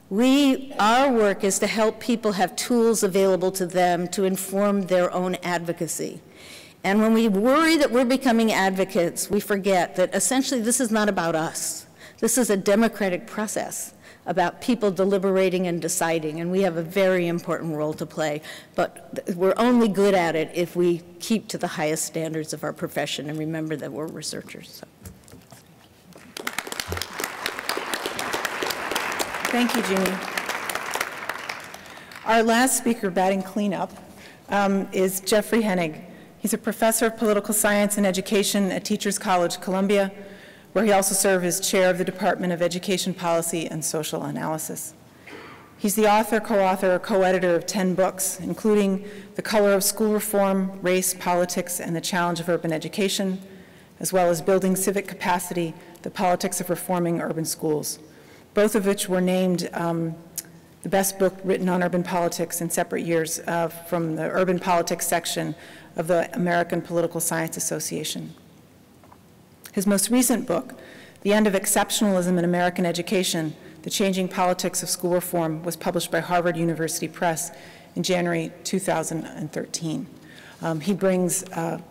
Our work is to help people have tools available to them to inform their own advocacy. And when we worry that we're becoming advocates, we forget that essentially this is not about us. This is a democratic process about people deliberating and deciding, and we have a very important role to play. But we're only good at it if we keep to the highest standards of our profession and remember that we're researchers. So.
Thank you, Jeannie. Our last speaker batting cleanup is Jeffrey Hennig. He's a professor of political science and education at Teachers College, Columbia, where he also served as chair of the Department of Education Policy and Social Analysis. He's the author, co-author, or co-editor of 10 books, including The Color of School Reform, Race, Politics, and the Challenge of Urban Education, as well as Building Civic Capacity, The Politics of Reforming Urban Schools, both of which were named the best book written on urban politics in separate years from the urban politics section of the American Political Science Association. His most recent book, The End of Exceptionalism in American Education, The Changing Politics of School Reform, was published by Harvard University Press in January 2013. He brings a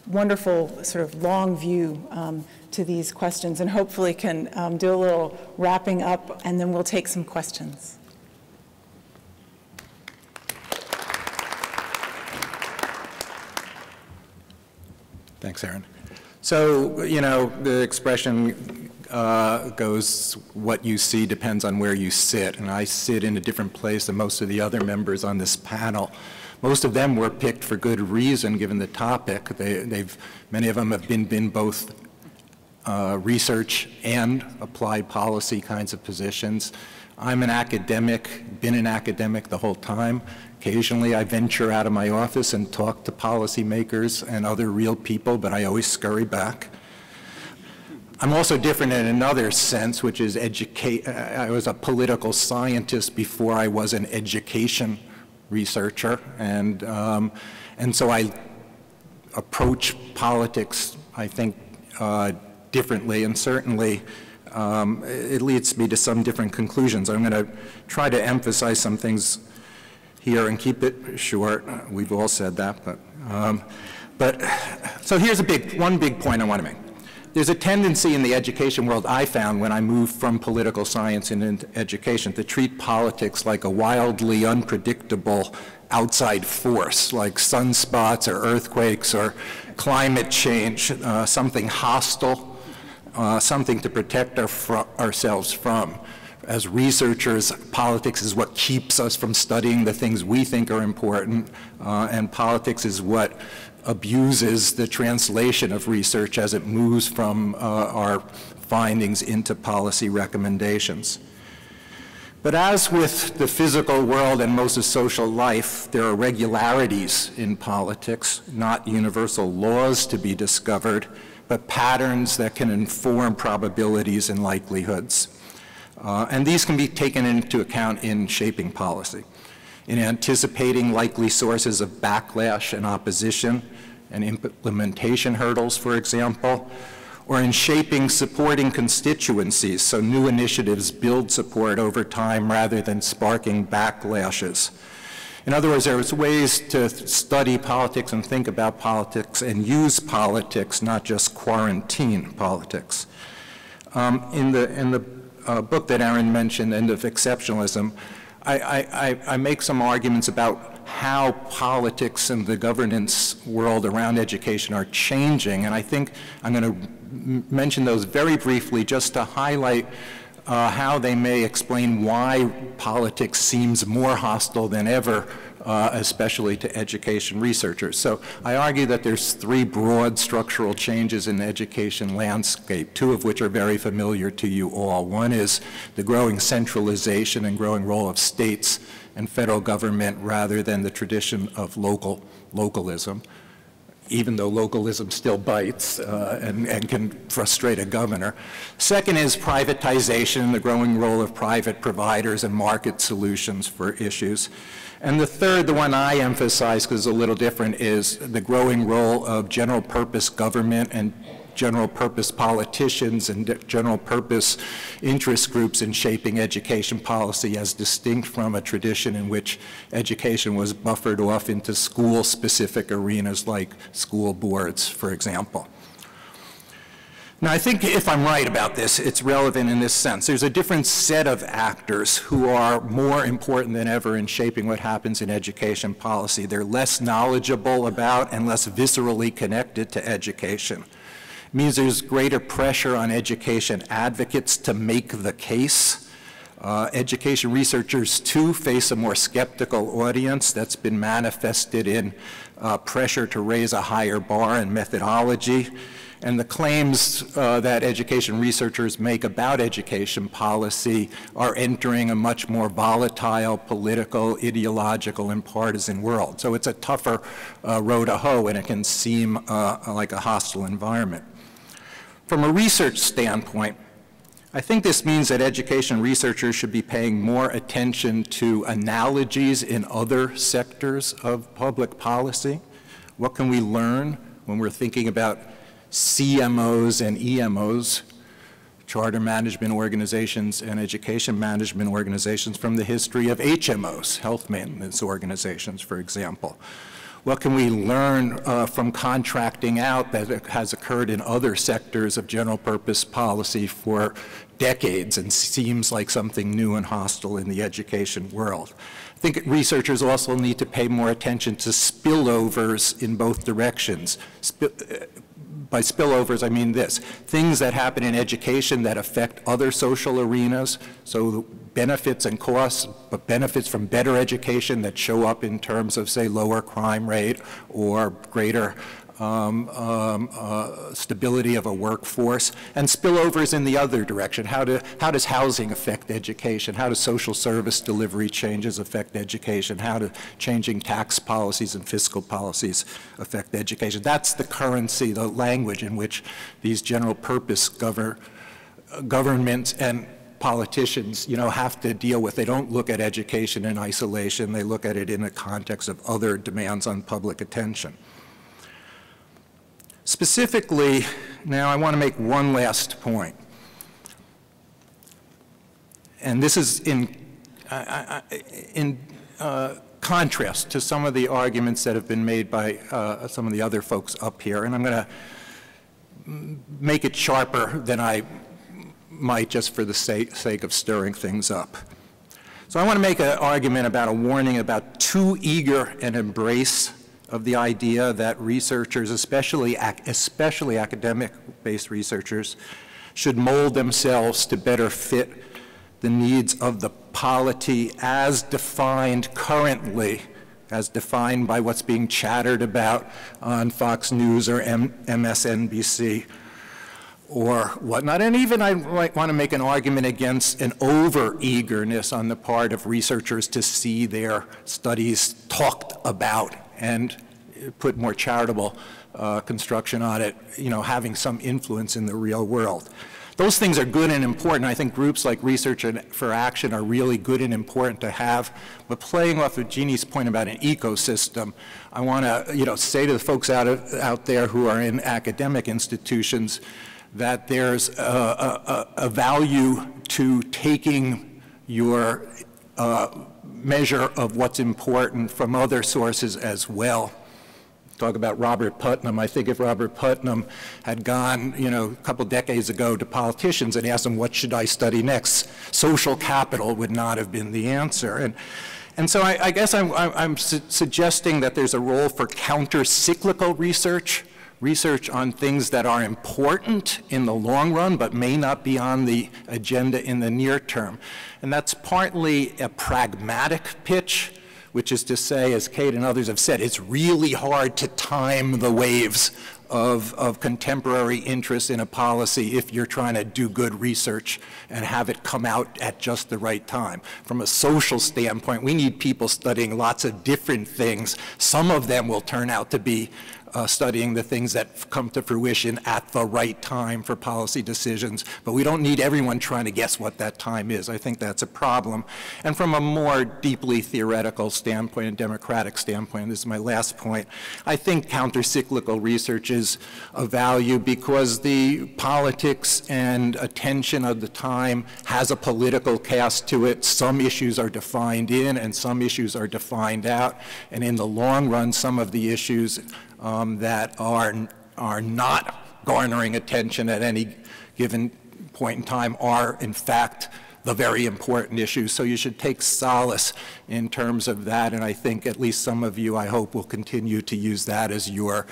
wonderful sort of long view to these questions and hopefully can do a little wrapping up, and then we'll take some questions.
Thanks, Erin. So, you know, the expression goes, what you see depends on where you sit, and I sit in a different place than most of the other members on this panel. Most of them were picked for good reason, given the topic. Many of them have been both research and applied policy kinds of positions. I'm an academic, been an academic the whole time. Occasionally I venture out of my office and talk to policymakers and other real people, but I always scurry back. I'm also different in another sense, which is I was a political scientist before I was an education researcher, and so I approach politics, I think, differently, and certainly it leads me to some different conclusions. I'm going to try to emphasize some things here and keep it short. We've all said that, but so here's one big point I want to make. There's a tendency in the education world I found when I moved from political science into education to treat politics like a wildly unpredictable outside force, like sunspots or earthquakes or climate change, something hostile, something to protect ourselves from. As researchers, politics is what keeps us from studying the things we think are important, and politics is what abuses the translation of research as it moves from our findings into policy recommendations. But as with the physical world and most of social life, there are regularities in politics, not universal laws to be discovered, but patterns that can inform probabilities and likelihoods. And these can be taken into account in shaping policy, in anticipating likely sources of backlash and opposition and implementation hurdles, for example, or in shaping supporting constituencies so new initiatives build support over time rather than sparking backlashes. In other words, there's ways to study politics and think about politics and use politics, not just quarantine politics. In the book that Erin mentioned, End of Exceptionalism, I make some arguments about how politics and the governance world around education are changing, and I think I'm going to mention those very briefly just to highlight how they may explain why politics seems more hostile than ever, especially to education researchers. So I argue that there's three broad structural changes in the education landscape, two of which are very familiar to you all. One is the growing centralization and growing role of states and federal government rather than the tradition of localism, even though localism still bites and can frustrate a governor. Second is privatization, the growing role of private providers and market solutions for issues. And the third, the one I emphasize because it's a little different, is the growing role of general purpose government and general purpose politicians and general purpose interest groups in shaping education policy, as distinct from a tradition in which education was buffered off into school-specific arenas like school boards, for example. Now, I think if I'm right about this, it's relevant in this sense. There's a different set of actors who are more important than ever in shaping what happens in education policy. They're less knowledgeable about and less viscerally connected to education. It means there's greater pressure on education advocates to make the case. Education researchers, too, face a more skeptical audience that's been manifested in pressure to raise a higher bar in methodology. And the claims that education researchers make about education policy are entering a much more volatile, political, ideological, and partisan world. So it's a tougher row to hoe, and it can seem like a hostile environment. From a research standpoint, I think this means that education researchers should be paying more attention to analogies in other sectors of public policy. What can we learn when we're thinking about CMOs and EMOs, charter management organizations and education management organizations, from the history of HMOs, health maintenance organizations, for example? What can we learn from contracting out that has occurred in other sectors of general purpose policy for decades and seems like something new and hostile in the education world? I think researchers also need to pay more attention to spillovers in both directions. By spillovers, I mean this: things that happen in education that affect other social arenas, so benefits and costs, but benefits from better education that show up in terms of, say, lower crime rate or greater stability of a workforce, and spillovers in the other direction. How does housing affect education? How does social service delivery changes affect education? How do changing tax policies and fiscal policies affect education? That's the currency, the language in which these general purpose governments and politicians, have to deal with. They don't look at education in isolation. They look at it in the context of other demands on public attention. Specifically, now I want to make one last point. And this is in contrast to some of the arguments that have been made by some of the other folks up here. And I'm going to make it sharper than I might just for the sake of stirring things up. So I want to make an argument about a warning about too eager an embrace of the idea that researchers, especially academic-based researchers, should mold themselves to better fit the needs of the polity as defined currently, as defined by what's being chattered about on Fox News or MSNBC or whatnot. And even I might want to make an argument against an over-eagerness on the part of researchers to see their studies talked about and put more charitable construction on it, having some influence in the real world. Those things are good and important. I think groups like Research for Action are really good and important to have. But playing off of Jeannie's point about an ecosystem, I want to say to the folks out there who are in academic institutions that there's a value to taking your measure of what's important from other sources as well. Talk about Robert Putnam. I think if Robert Putnam had gone, a couple decades ago to politicians and asked them, what should I study next? Social capital would not have been the answer. And so I guess I'm suggesting that there's a role for counter-cyclical research on things that are important in the long run but may not be on the agenda in the near term. And that's partly a pragmatic pitch, which is to say, as Kate and others have said, it's really hard to time the waves of contemporary interest in a policy if you're trying to do good research and have it come out at just the right time. From a social standpoint, we need people studying lots of different things. Some of them will turn out to be studying the things that come to fruition at the right time for policy decisions, but we don't need everyone trying to guess what that time is. I think that's a problem. And from a more deeply theoretical standpoint and democratic standpoint, this is my last point, I think counter-cyclical research is of value because the politics and attention of the time has a political cast to it. Some issues are defined in and some issues are defined out, and in the long run, some of the issues that are not garnering attention at any given point in time are, in fact, the very important issues. So you should take solace in terms of that, and I think at least some of you, I hope, will continue to use that as your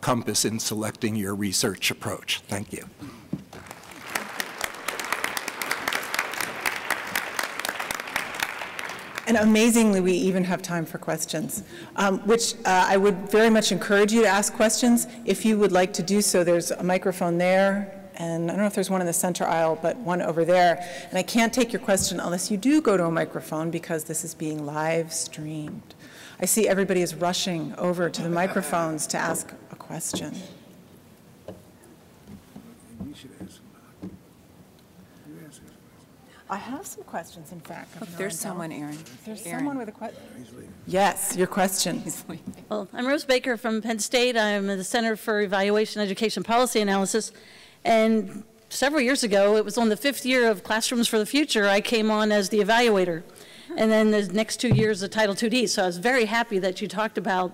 compass in selecting your research approach. Thank you.
And amazingly, we even have time for questions, which I would very much encourage you to ask questions. If you would like to do so, there's a microphone there, and I don't know if there's one in the center aisle, but one over there. And I can't take your question unless you do go to a microphone because this is being live streamed. I see everybody is rushing over to the microphones to ask a question. I have some questions, in fact.
Look, there's someone, Aaron.
There's
Aaron.
someone with a question. Yes, your question.
Well, I'm Rose Baker from Penn State. I'm at the Center for Evaluation Education Policy Analysis. And several years ago, it was on the 5th year of Classrooms for the Future, I came on as the evaluator. And then the next 2 years of Title IID. So I was very happy that you talked about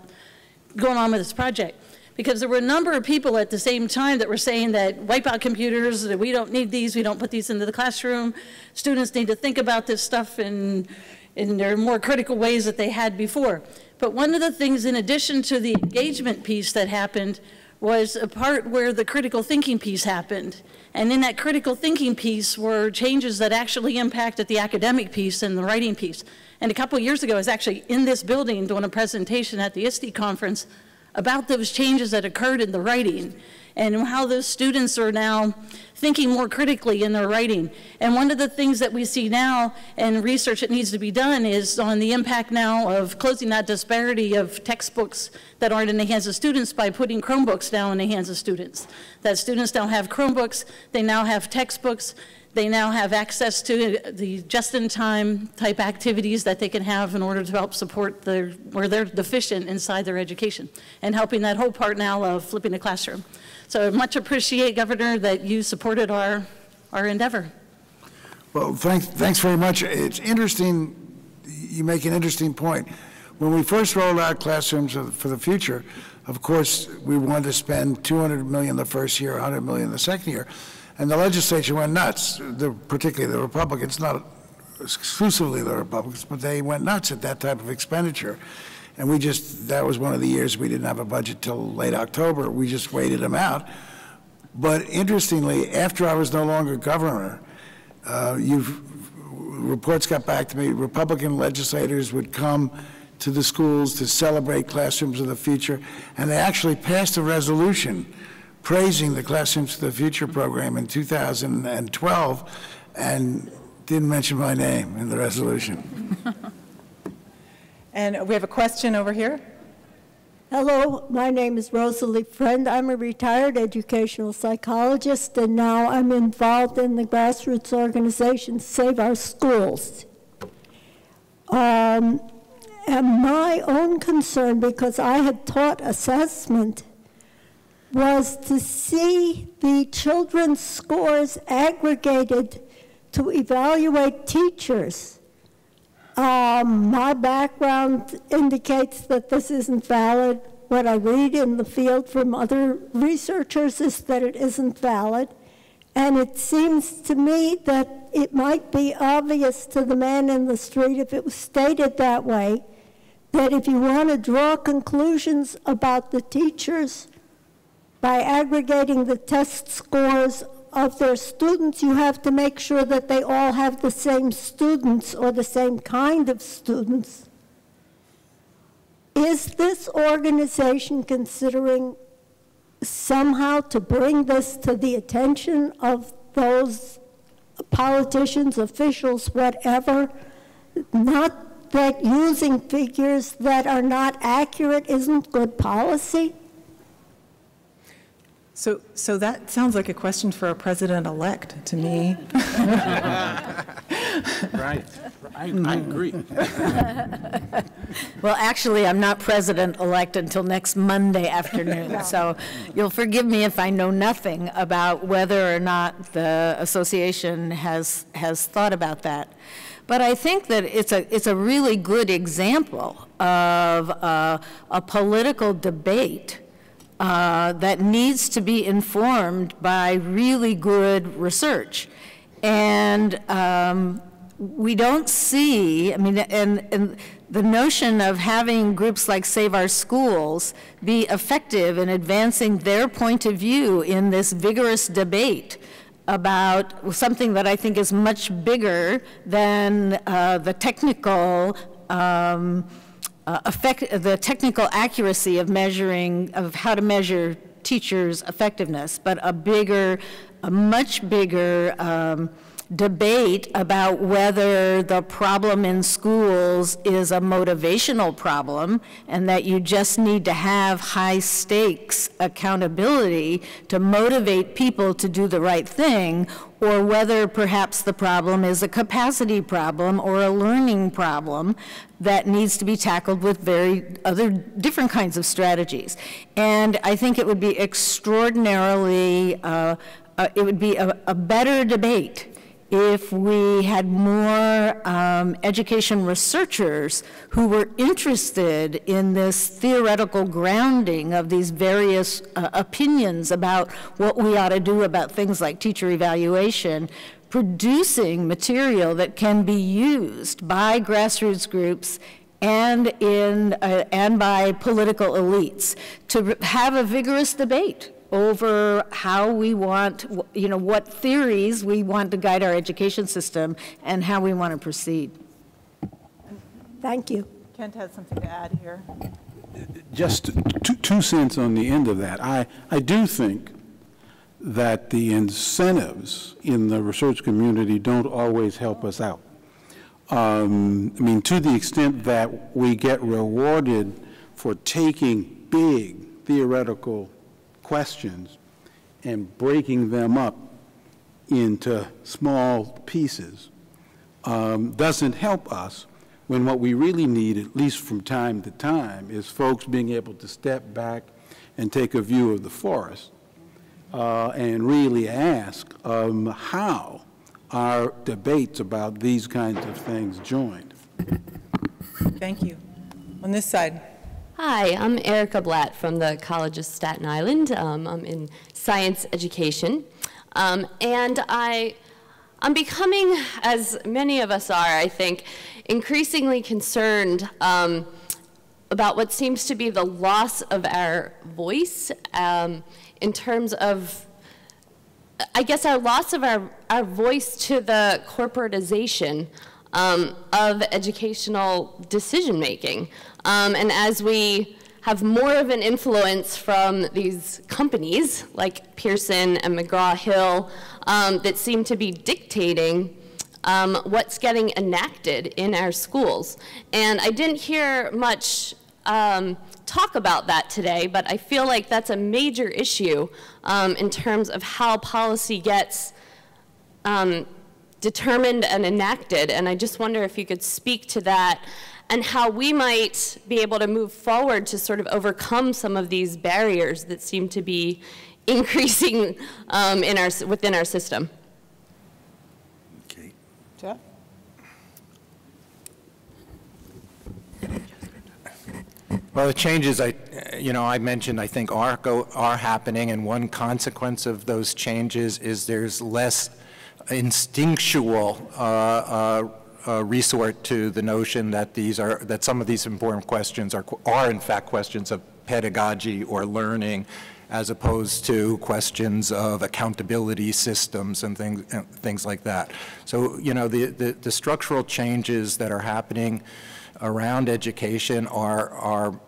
going on with this project. Because there were a number of people at the same time that were saying that wipe out computers, that we don't need these, we don't put these into the classroom. Students need to think about this stuff in their more critical ways that they had before. But one of the things, in addition to the engagement piece that happened, was a part where the critical thinking piece happened. And in that critical thinking piece were changes that actually impacted the academic piece and the writing piece. And a couple of years ago, I was actually in this building doing a presentation at the ISTE conference about those changes that occurred in the writing and how those students are now thinking more critically in their writing. And one of the things that we see now and research that needs to be done is on the impact now of closing that disparity of textbooks that aren't in the hands of students by putting Chromebooks now in the hands of students. That students now have Chromebooks, they now have textbooks, they now have access to the just-in-time type activities that they can have in order to help support where they're deficient inside their education, and helping that whole part now of flipping the classroom. So I much appreciate, Governor, that you supported our endeavor.
Well, thanks very much. It's interesting, you make an interesting point. When we first rolled out Classrooms for the Future, of course, we wanted to spend $200 million the first year, $100 million the second year. And the legislature went nuts, particularly the Republicans, not exclusively the Republicans, but they went nuts at that type of expenditure. And that was one of the years we didn't have a budget till late October. We just waited them out. But interestingly, after I was no longer governor, reports got back to me, Republican legislators would come to the schools to celebrate Classrooms of the Future, and they actually passed a resolution praising the Classrooms for the Future program in 2012 and didn't mention my name in the resolution.
And we have a question over here.
Hello, my name is Rosalie Friend. I'm a retired educational psychologist, and now I'm involved in the grassroots organization Save Our Schools. And my own concern, because I had taught assessment, was to see the children's scores aggregated to evaluate teachers. My background indicates that this isn't valid. What I read in the field from other researchers is that it isn't valid. And it seems to me that it might be obvious to the man in the street, if it was stated that way, that if you want to draw conclusions about the teachers by aggregating the test scores of their students, you have to make sure that they all have the same students or the same kind of students. Is this organization considering somehow to bring this to the attention of those politicians, officials, whatever? Not that using figures that are not accurate isn't good policy?
So that sounds like a question for a president-elect to me.
Right. I agree.
Well, actually, I'm not president-elect until next Monday afternoon, so you'll forgive me if I know nothing about whether or not the association has thought about that. But I think that it's a really good example of a political debate that needs to be informed by really good research. And we don't see, I mean, and the notion of having groups like Save Our Schools be effective in advancing their point of view in this vigorous debate about something that I think is much bigger than the technical the technical accuracy of measuring, of how to measure teachers' effectiveness, but a much bigger debate about whether the problem in schools is a motivational problem and that you just need to have high stakes accountability to motivate people to do the right thing, or whether perhaps the problem is a capacity problem or a learning problem that needs to be tackled with other different kinds of strategies. And I think it would be extraordinarily, it would be a better debate if we had more education researchers who were interested in this theoretical grounding of these various opinions about what we ought to do about things like teacher evaluation, producing material that can be used by grassroots groups and by political elites to have a vigorous debate over how we want, what theories we want to guide our education system and how we want to proceed.
Thank you.
Kent has something to add here.
Just 2 cents on the end of that. I do think that the incentives in the research community don't always help us out. I mean, to the extent that we get rewarded for taking big theoretical questions and breaking them up into small pieces doesn't help us when what we really need, at least from time to time, is folks being able to step back and take a view of the forest and really ask how are debates about these kinds of things joined.
Thank you. On this side.
Hi, I'm Erica Blatt from the College of Staten Island. I'm in science education. And I'm becoming, as many of us are, I think, increasingly concerned about what seems to be the loss of our voice in terms of, I guess, our loss of our voice to the corporatization of educational decision-making. And as we have more of an influence from these companies like Pearson and McGraw-Hill that seem to be dictating what's getting enacted in our schools. And I didn't hear much talk about that today, but I feel like that's a major issue in terms of how policy gets determined and enacted. And I just wonder if you could speak to that and how we might be able to move forward to sort of overcome some of these barriers that seem to be increasing within our system.
Okay.
Jeff?
Well, the changes I mentioned, I think, are happening, and one consequence of those changes is there's less instinctual resort to the notion that some of these important questions are in fact questions of pedagogy or learning, as opposed to questions of accountability systems and things like that. So, the structural changes that are happening around education are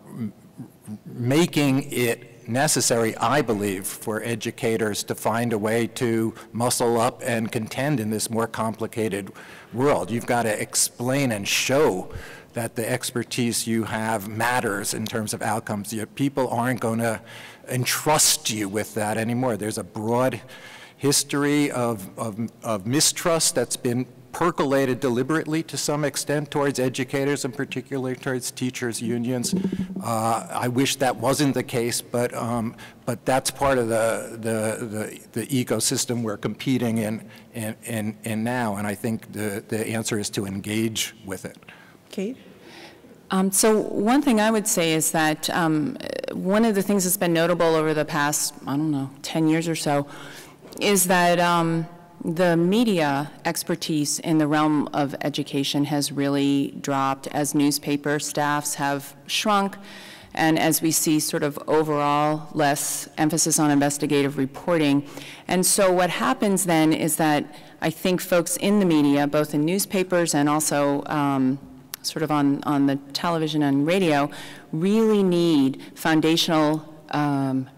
making it necessary, I believe, for educators to find a way to muscle up and contend in this more complicated world. You've got to explain and show that the expertise you have matters in terms of outcomes. People aren't going to entrust you with that anymore. There's a broad history of mistrust that's been percolated deliberately to some extent towards educators and particularly towards teachers' unions. I wish that wasn't the case, but that's part of the ecosystem we're competing in now, and I think the answer is to engage with it.
Kate?
So one thing I would say is that one of the things that's been notable over the past, 10 years or so, is that the media expertise in the realm of education has really dropped as newspaper staffs have shrunk, and as we see sort of overall less emphasis on investigative reporting. And so what happens then is that I think folks in the media, both in newspapers and also sort of on the television and radio, really need foundational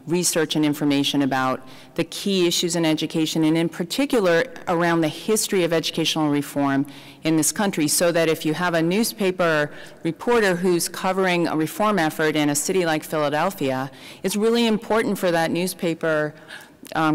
research and information about the key issues in education, and in particular around the history of educational reform in this country, so that if you have a newspaper reporter who's covering a reform effort in a city like Philadelphia, it's really important for that newspaper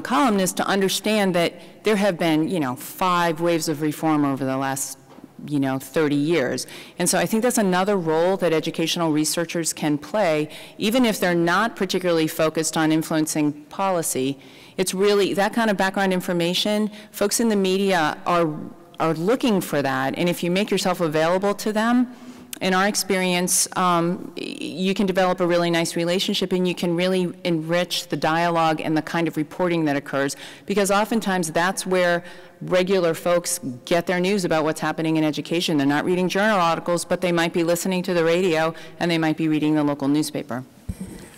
columnist to understand that there have been, 5 waves of reform over the last 30 years. And so I think that's another role that educational researchers can play, even if they're not particularly focused on influencing policy. It's really that kind of background information. Folks in the media are looking for that, and if you make yourself available to them, in our experience, you can develop a really nice relationship, and you can really enrich the dialogue and the kind of reporting that occurs, because oftentimes that's where regular folks get their news about what's happening in education. They're not reading journal articles, but they might be listening to the radio, and they might be reading the local newspaper.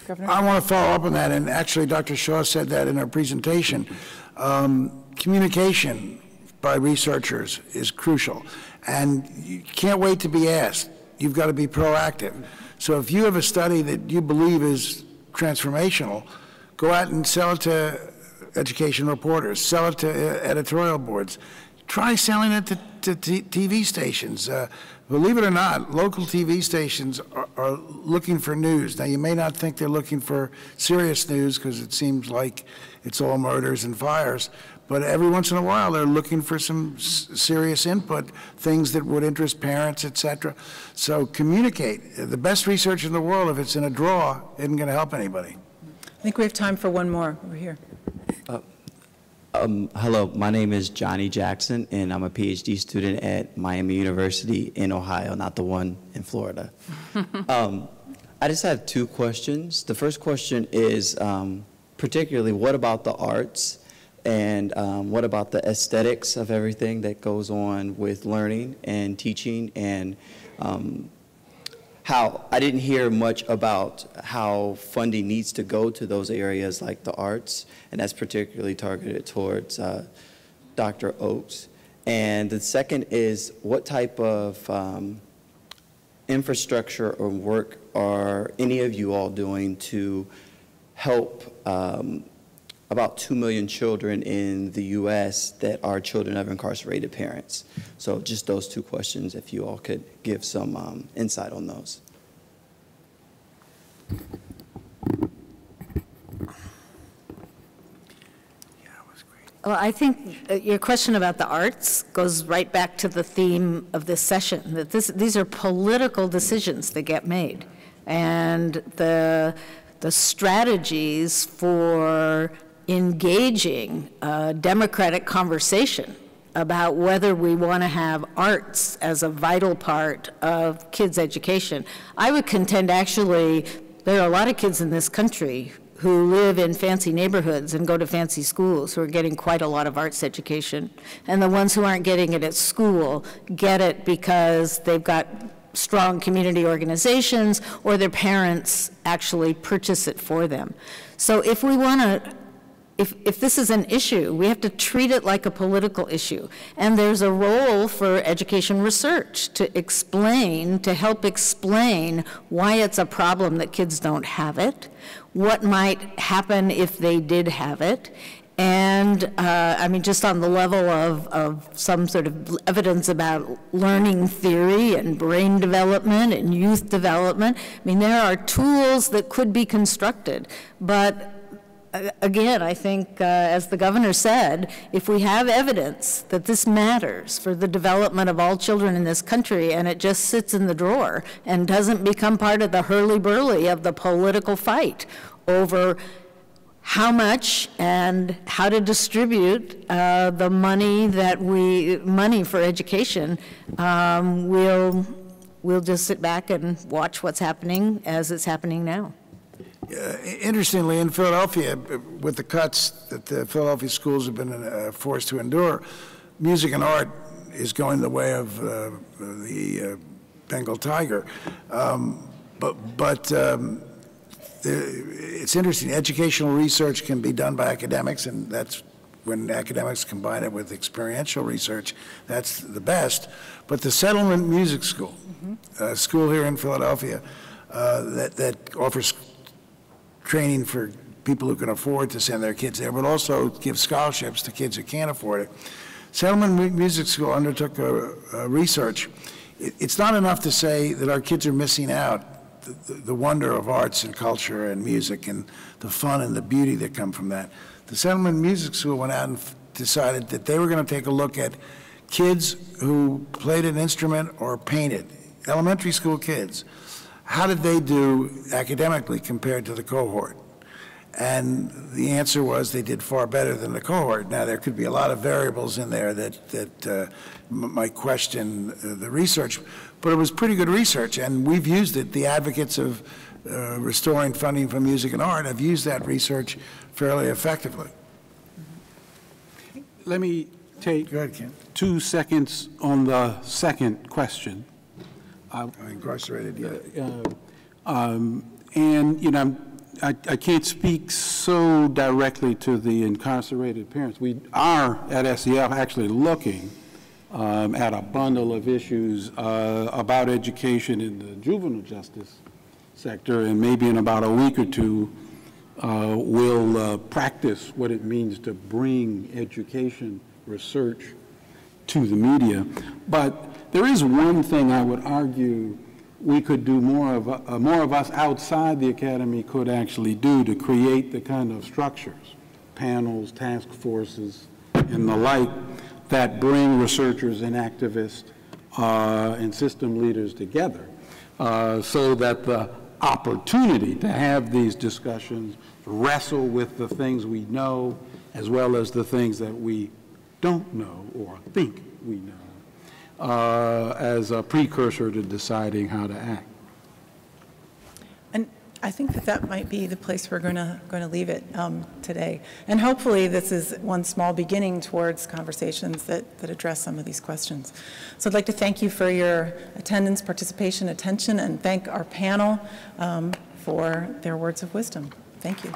Governor? I want to follow up on that, and actually Dr. Shaw said that in her presentation. Communication by researchers is crucial, and you can't wait to be asked. You've got to be proactive. So if you have a study that you believe is transformational, go out and sell it to education reporters, sell it to editorial boards. Try selling it to TV stations. Believe it or not, local TV stations are looking for news. Now, you may not think they're looking for serious news because it seems like it's all murders and fires, but every once in a while they're looking for some serious input, things that would interest parents, et cetera. So communicate. The best research in the world, if it's in a drawer, isn't going to help anybody.
I think we have time for one more over here.
Hello, my name is Johnny Jackson, and I'm a PhD student at Miami University in Ohio, not the one in Florida. I just have 2 questions. The first question is particularly, what about the arts? And what about the aesthetics of everything that goes on with learning and teaching, and how I didn't hear much about how funding needs to go to those areas like the arts, and that's particularly targeted towards Dr. Oakes. And the second is, what type of infrastructure or work are any of you all doing to help about 2 million children in the U.S. that are children of incarcerated parents? So just those 2 questions, if you all could give some insight on those.
Well, I think your question about the arts goes right back to the theme of this session, that these are political decisions that get made. And the strategies for engaging a democratic conversation about whether we want to have arts as a vital part of kids' education. I would contend, actually, there are a lot of kids in this country who live in fancy neighborhoods and go to fancy schools who are getting quite a lot of arts education. And the ones who aren't getting it at school get it because they've got strong community organizations, or their parents actually purchase it for them. So if we want to, if this is an issue, we have to treat it like a political issue. And there's a role for education research to explain, to help explain why it's a problem that kids don't have it, what might happen if they did have it, and I mean, just on the level of some sort of evidence about learning theory and brain development and youth development. I mean, there are tools that could be constructed, but again, I think, as the governor said, if we have evidence that this matters for the development of all children in this country, and it just sits in the drawer and doesn't become part of the hurly-burly of the political fight over how much and how to distribute the money that money for education, we'll just sit back and watch what's happening as it's happening now.
Interestingly, in Philadelphia, with the cuts that the Philadelphia schools have been forced to endure, music and art is going the way of the Bengal tiger. It's interesting. Educational research can be done by academics, and that's when academics combine it with experiential research, that's the best. But the Settlement Music School, a school here in Philadelphia that offers training for people who can afford to send their kids there, but also give scholarships to kids who can't afford it. Settlement Music School undertook a research. It's not enough to say that our kids are missing out the wonder of arts and culture and music and the fun and the beauty that come from that. The Settlement Music School went out and decided that they were going to take a look at kids who played an instrument or painted, elementary school kids. How did they do academically compared to the cohort? And the answer was they did far better than the cohort. Now, there could be a lot of variables in there that might question the research, but it was pretty good research, and we've used it. The advocates of restoring funding for music and art have used that research fairly effectively.
Let me take
Go ahead, Ken.
2 seconds on the second question.
Incarcerated, yeah.
And, you know, I can't speak so directly to the incarcerated parents. We are at SEL actually looking at a bundle of issues about education in the juvenile justice sector, and maybe in about a week or two we'll practice what it means to bring education research to the media. But there is one thing I would argue we could do more of us outside the academy could actually do to create the kind of structures, panels, task forces, and the like that bring researchers and activists and system leaders together so that the opportunity to have these discussions, wrestle with the things we know as well as the things that we don't know or think we know, as a precursor to deciding how to act.
And I think that might be the place we're going to leave it today. And hopefully this is one small beginning towards conversations that address some of these questions. So I'd like to thank you for your attendance, participation, attention, and thank our panel for their words of wisdom. Thank you.